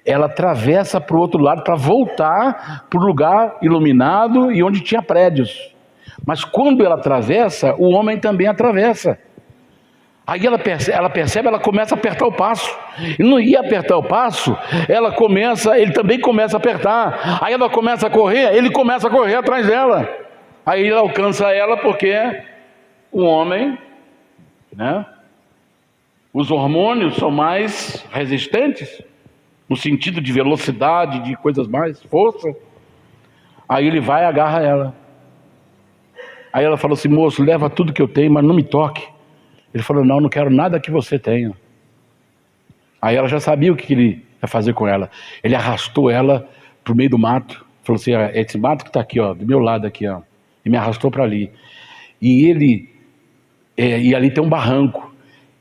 ela atravessa para o outro lado para voltar para o lugar iluminado e onde tinha prédios. Mas quando ela atravessa, o homem também atravessa. Aí ela percebe, ela começa a apertar o passo. E não ia apertar o passo, ele também começa a apertar. Aí ela começa a correr, ele começa a correr atrás dela. Aí ele alcança ela porque o homem, né? Os hormônios são mais resistentes, no sentido de velocidade, de coisas mais, força. Aí ele vai e agarra ela. Aí ela falou assim: moço, leva tudo que eu tenho, mas não me toque. Ele falou: não quero nada que você tenha. Aí ela já sabia o que ele ia fazer com ela. Ele arrastou ela para o meio do mato. Falou assim: é esse mato que está aqui, ó, do meu lado aqui, ó. E me arrastou para ali. E ali tem um barranco.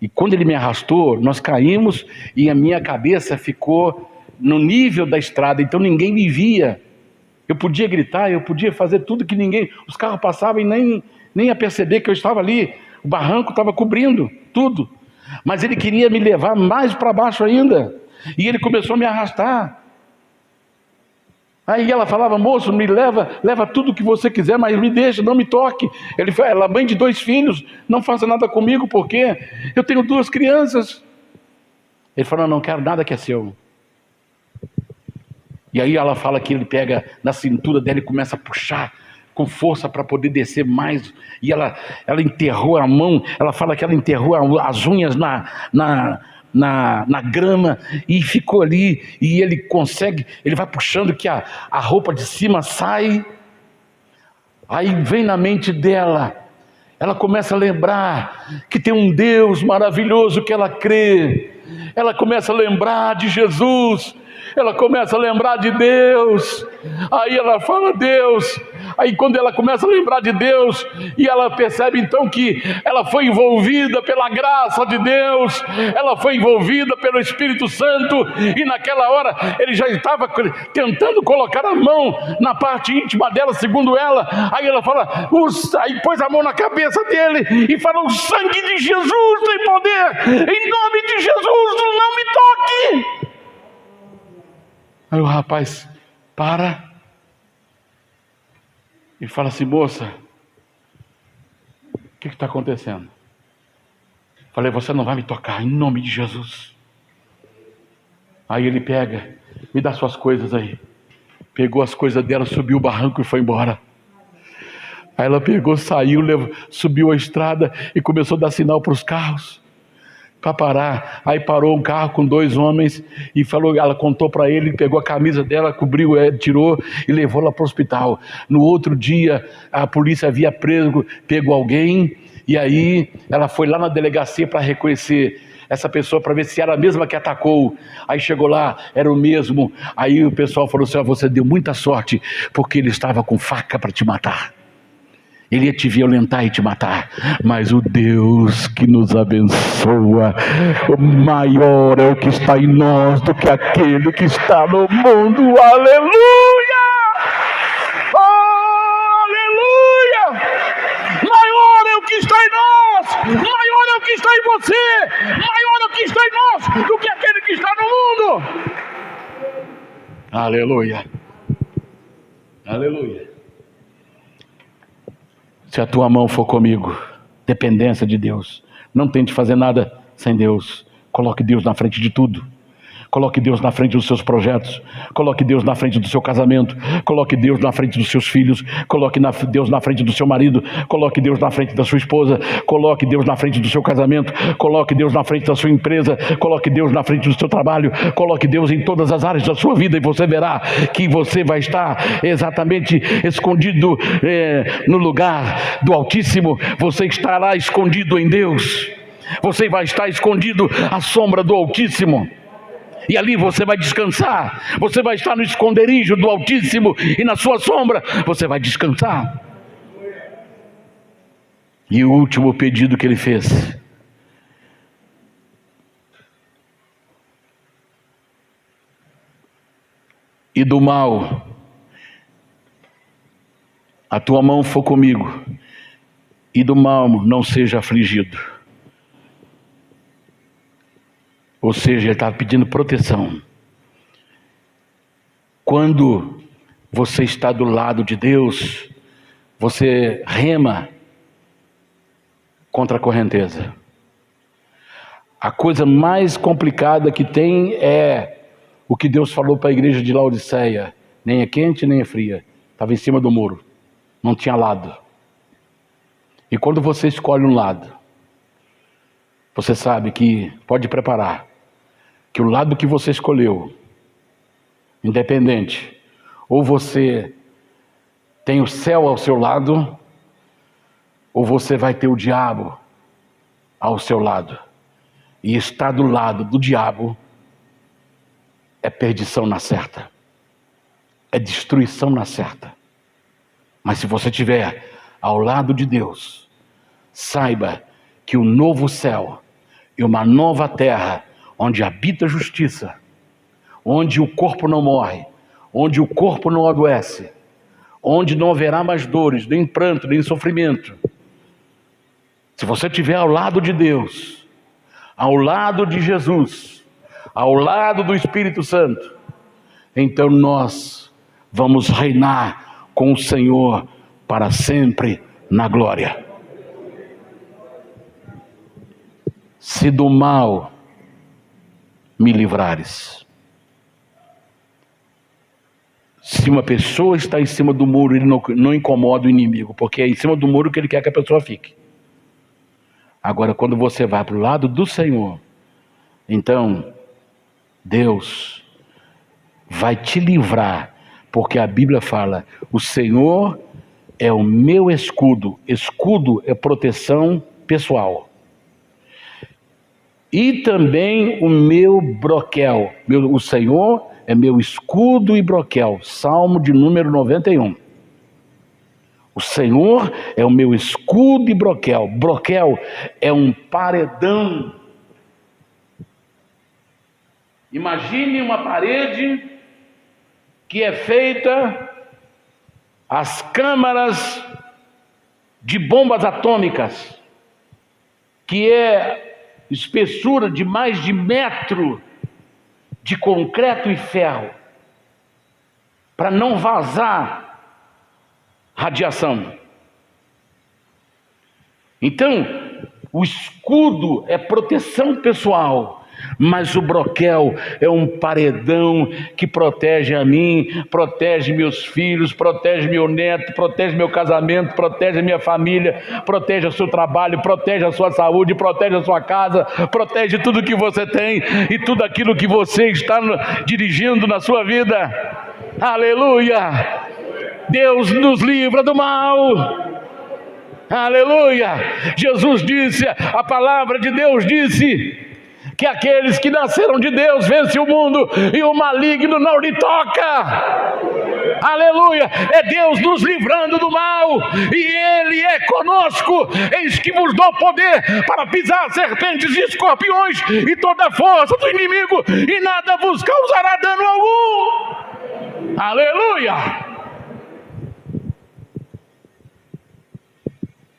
E quando ele me arrastou, nós caímos e a minha cabeça ficou no nível da estrada. Então ninguém me via. Eu podia gritar, eu podia fazer tudo que ninguém... Os carros passavam e nem ia perceber que eu estava ali. O barranco estava cobrindo tudo. Mas ele queria me levar mais para baixo ainda. E ele começou a me arrastar. Aí ela falava: moço, me leva tudo que você quiser, mas me deixa, não me toque. Ela é mãe de 2 filhos, não faça nada comigo, porque eu tenho 2 crianças. Ele falou: não quero nada que é seu. E aí ela fala que ele pega na cintura dela e começa a puxar com força para poder descer mais. E ela enterrou a mão, ela fala que ela enterrou as unhas na grama e ficou ali. E ele vai puxando que a roupa de cima sai. Aí vem na mente dela, ela começa a lembrar que tem um Deus maravilhoso que ela crê. Ela começa a lembrar de Jesus, ela começa a lembrar de Deus. Aí ela fala: Deus. Aí quando ela começa a lembrar de Deus, e ela percebe então que ela foi envolvida pela graça de Deus, ela foi envolvida pelo Espírito Santo, e naquela hora ele já estava tentando colocar a mão na parte íntima dela, segundo ela. Aí ela fala, aí pôs a mão na cabeça dele e falou: o sangue de Jesus tem poder, em nome de Jesus, não me toque. Aí o rapaz para e fala assim: moça, o que está acontecendo? Falei: você não vai me tocar, em nome de Jesus. Aí ele pega: me dá suas coisas aí. Pegou as coisas dela, subiu o barranco e foi embora. Aí ela pegou, saiu, subiu a estrada e começou a dar sinal para os carros para parar. Aí parou um carro com 2 homens e falou, ela contou para ele, pegou a camisa dela, cobriu, tirou e levou lá para o hospital. No outro dia a polícia havia pego alguém, e aí ela foi lá na delegacia para reconhecer essa pessoa, para ver se era a mesma que atacou. Aí chegou lá, era o mesmo. Aí o pessoal falou assim: você deu muita sorte, porque ele estava com faca para te matar. Ele ia te violentar e te matar. Mas o Deus que nos abençoa, o maior é o que está em nós do que aquele que está no mundo. Aleluia! Oh, aleluia! Maior é o que está em nós, maior é o que está em você, maior é o que está em nós do que aquele que está no mundo. Aleluia! Aleluia! Se a tua mão for comigo, dependência de Deus, não tente fazer nada sem Deus. Coloque Deus na frente de tudo. Coloque Deus na frente dos seus projetos. Coloque Deus na frente do seu casamento. Coloque Deus na frente dos seus filhos. Coloque Deus na frente do seu marido. Coloque Deus na frente da sua esposa. Coloque Deus na frente do seu casamento. Coloque Deus na frente da sua empresa. Coloque Deus na frente do seu trabalho. Coloque Deus em todas as áreas da sua vida, e você verá que você vai estar exatamente escondido no lugar do Altíssimo. Você estará escondido em Deus. Você vai estar escondido à sombra do Altíssimo. E ali você vai descansar. Você vai estar no esconderijo do Altíssimo, e na sua sombra você vai descansar. E o último pedido que ele fez: e do mal a tua mão for comigo, e do mal não seja afligido. Ou seja, ele estava pedindo proteção. Quando você está do lado de Deus, você rema contra a correnteza. A coisa mais complicada que tem é o que Deus falou para a igreja de Laodiceia: nem é quente nem é fria. Estava em cima do muro, não tinha lado. E quando você escolhe um lado, você sabe que pode preparar, que o lado que você escolheu, independente, ou você tem o céu ao seu lado, ou você vai ter o diabo ao seu lado. E estar do lado do diabo é perdição na certa, é destruição na certa. Mas se você estiver ao lado de Deus, saiba que o novo céu e uma nova terra, onde habita a justiça, onde o corpo não morre, onde o corpo não adoece, onde não haverá mais dores, nem pranto, nem sofrimento. Se você estiver ao lado de Deus, ao lado de Jesus, ao lado do Espírito Santo, então nós vamos reinar com o Senhor para sempre na glória. Se do mal me livrares. Se uma pessoa está em cima do muro, ele não incomoda o inimigo, porque é em cima do muro que ele quer que a pessoa fique. Agora, quando você vai para o lado do Senhor, então Deus vai te livrar, porque a Bíblia fala: o Senhor é o meu escudo. Escudo é proteção pessoal. E também o meu broquel. O Senhor é meu escudo e broquel. Salmo de número 91. O Senhor é o meu escudo e broquel. Broquel é um paredão. Imagine uma parede que é feita as câmaras de bombas atômicas, que é espessura de mais de 1 metro de concreto e ferro, para não vazar radiação. Então, o escudo é proteção pessoal, mas o broquel é um paredão que protege a mim, protege meus filhos, protege meu neto, protege meu casamento, protege a minha família, protege o seu trabalho, protege a sua saúde, protege a sua casa, protege tudo que você tem e tudo aquilo que você está dirigindo na sua vida. Aleluia! Deus nos livra do mal. Aleluia! Jesus disse, a palavra de Deus disse, que aqueles que nasceram de Deus vencem o mundo e o maligno não lhe toca. Aleluia! É Deus nos livrando do mal, e Ele é conosco. Eis que vos dou poder para pisar serpentes e escorpiões e toda a força do inimigo, e nada vos causará dano algum. Aleluia!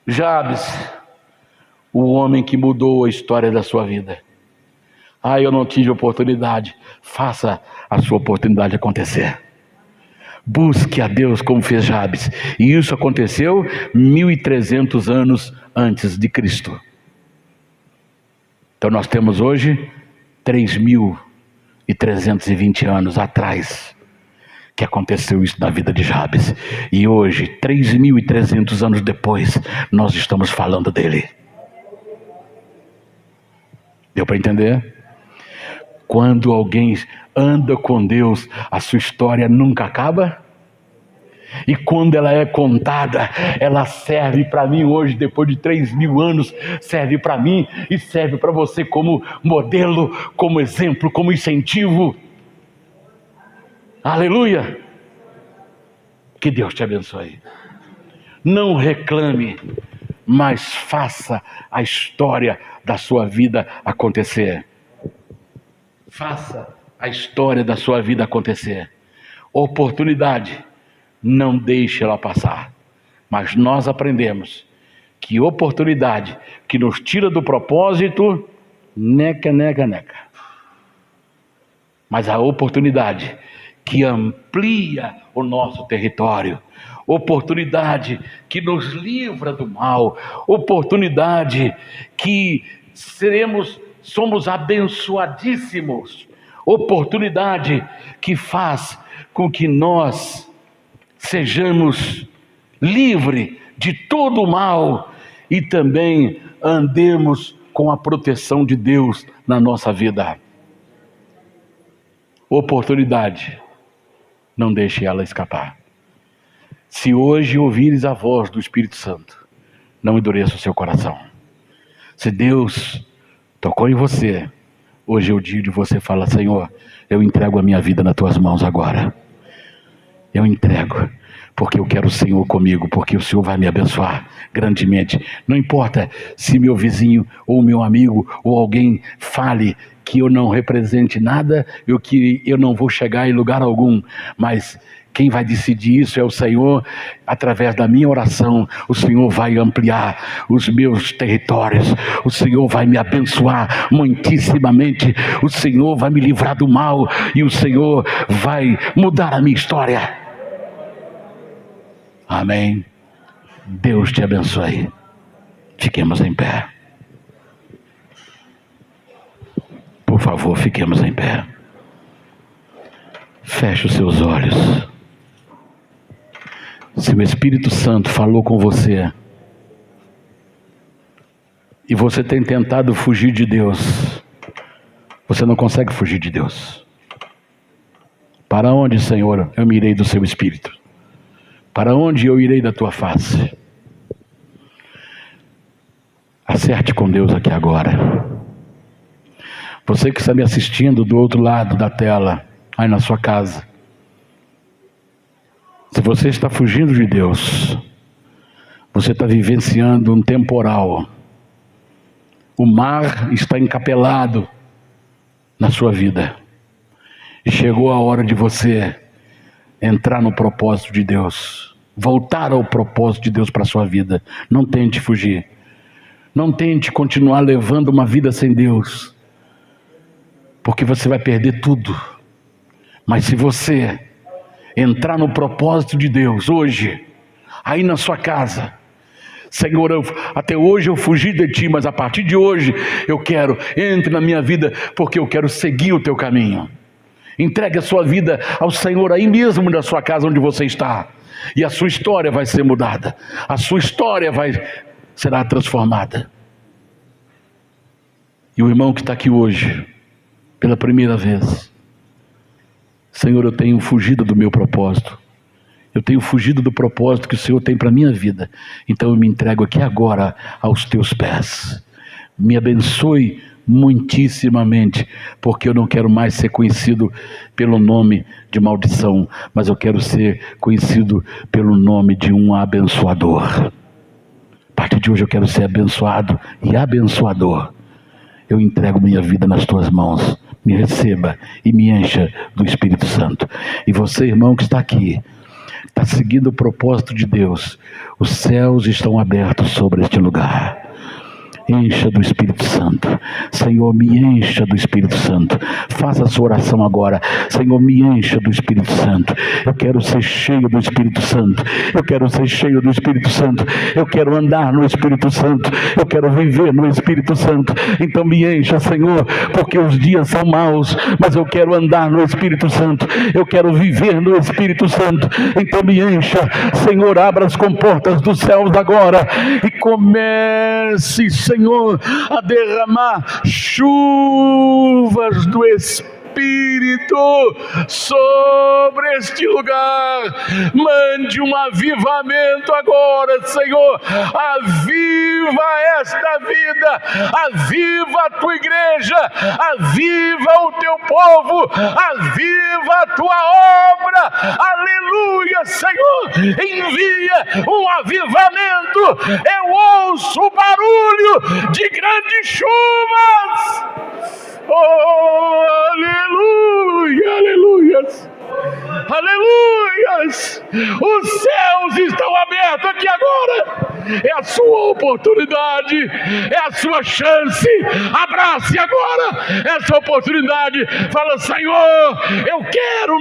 Jabes, o homem que mudou a história da sua vida. Eu não tive oportunidade. Faça a sua oportunidade acontecer. Busque a Deus como fez Jabes. E isso aconteceu 1300 anos antes de Cristo. Então nós temos hoje 3.320 anos atrás que aconteceu isso na vida de Jabes. E hoje, 3.300 anos depois, nós estamos falando dele. Deu para entender? Quando alguém anda com Deus, a sua história nunca acaba. E quando ela é contada, ela serve para mim hoje, depois de 3.000 anos, serve para mim e serve para você como modelo, como exemplo, como incentivo. Aleluia! Que Deus te abençoe. Não reclame, mas faça a história da sua vida acontecer. Faça a história da sua vida acontecer. Oportunidade, não deixe ela passar. Mas nós aprendemos que oportunidade que nos tira do propósito, neca. Mas a oportunidade que amplia o nosso território, oportunidade que nos livra do mal, oportunidade que somos abençoadíssimos, oportunidade que faz com que nós sejamos livres de todo o mal e também andemos com a proteção de Deus na nossa vida. Oportunidade, não deixe ela escapar. Se hoje ouvires a voz do Espírito Santo, não endureça o seu coração. Se Deus tocou em você, hoje é o dia de você falar: Senhor, eu entrego a minha vida nas tuas mãos agora. Eu entrego, porque eu quero o Senhor comigo, porque o Senhor vai me abençoar grandemente. Não importa se meu vizinho ou meu amigo ou alguém fale que eu não represente nada, que eu não vou chegar em lugar algum, mas quem vai decidir isso é o Senhor. Através da minha oração, o Senhor vai ampliar os meus territórios, o Senhor vai me abençoar muitíssimamente, o Senhor vai me livrar do mal e o Senhor vai mudar a minha história. Amém. Deus te abençoe. Fiquemos em pé. Por favor, fiquemos em pé. Feche os seus olhos. Se o Espírito Santo falou com você e você tem tentado fugir de Deus, você não consegue fugir de Deus. Para onde, Senhor, eu me irei do seu Espírito? Para onde eu irei da tua face? Acerte com Deus aqui agora. Você que está me assistindo do outro lado da tela, aí na sua casa. Se você está fugindo de Deus, você está vivenciando um temporal. O mar está encapelado na sua vida. E chegou a hora de você entrar no propósito de Deus. Voltar ao propósito de Deus para a sua vida. Não tente fugir. Não tente continuar levando uma vida sem Deus, porque você vai perder tudo. Mas se você entrar no propósito de Deus hoje, aí na sua casa: Senhor, até hoje eu fugi de ti, mas a partir de hoje eu quero, entre na minha vida, porque eu quero seguir o teu caminho. Entregue a sua vida ao Senhor aí mesmo na sua casa onde você está, e a sua história vai ser mudada, a sua história será transformada. E o irmão que está aqui hoje, pela primeira vez: Senhor, eu tenho fugido do meu propósito, eu tenho fugido do propósito que o Senhor tem para a minha vida, então eu me entrego aqui agora aos teus pés. Me abençoe muitíssimamente, porque eu não quero mais ser conhecido pelo nome de maldição, mas eu quero ser conhecido pelo nome de um abençoador. A partir de hoje eu quero ser abençoado e abençoador. Eu entrego minha vida nas tuas mãos. Me receba e me encha do Espírito Santo. E você, irmão que está aqui, está seguindo o propósito de Deus, os céus estão abertos sobre este lugar. Encha do Espírito Santo. Senhor, me encha do Espírito Santo. Faça a sua oração agora. Senhor, me encha do Espírito Santo. Eu quero ser cheio do Espírito Santo. Eu quero ser cheio do Espírito Santo. Eu quero andar no Espírito Santo. Eu quero viver no Espírito Santo. Então me encha, Senhor, porque os dias são maus, mas eu quero andar no Espírito Santo. Eu quero viver no Espírito Santo. Então me encha, Senhor, abra as comportas dos céus agora e comece, Senhor, a derramar chuvas do Espírito sobre este lugar. Mande um avivamento agora, Senhor. Aviva esta vida, aviva a tua igreja, aviva o teu povo, aviva a tua obra. Aleluia, Senhor. Envia um avivamento. Eu ouço o barulho de grandes chuvas. Oh, aleluia, aleluias, aleluias. Os céus estão abertos aqui agora. É a sua oportunidade, é a sua chance. Abrace agora essa oportunidade. Fala: Senhor, eu quero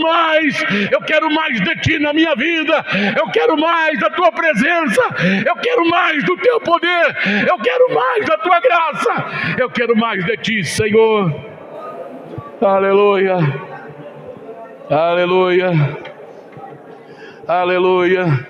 mais de ti na minha vida. Eu quero mais da tua presença. Eu quero mais do teu poder. Eu quero mais da tua graça. Eu quero mais de ti, Senhor. Aleluia, aleluia, aleluia.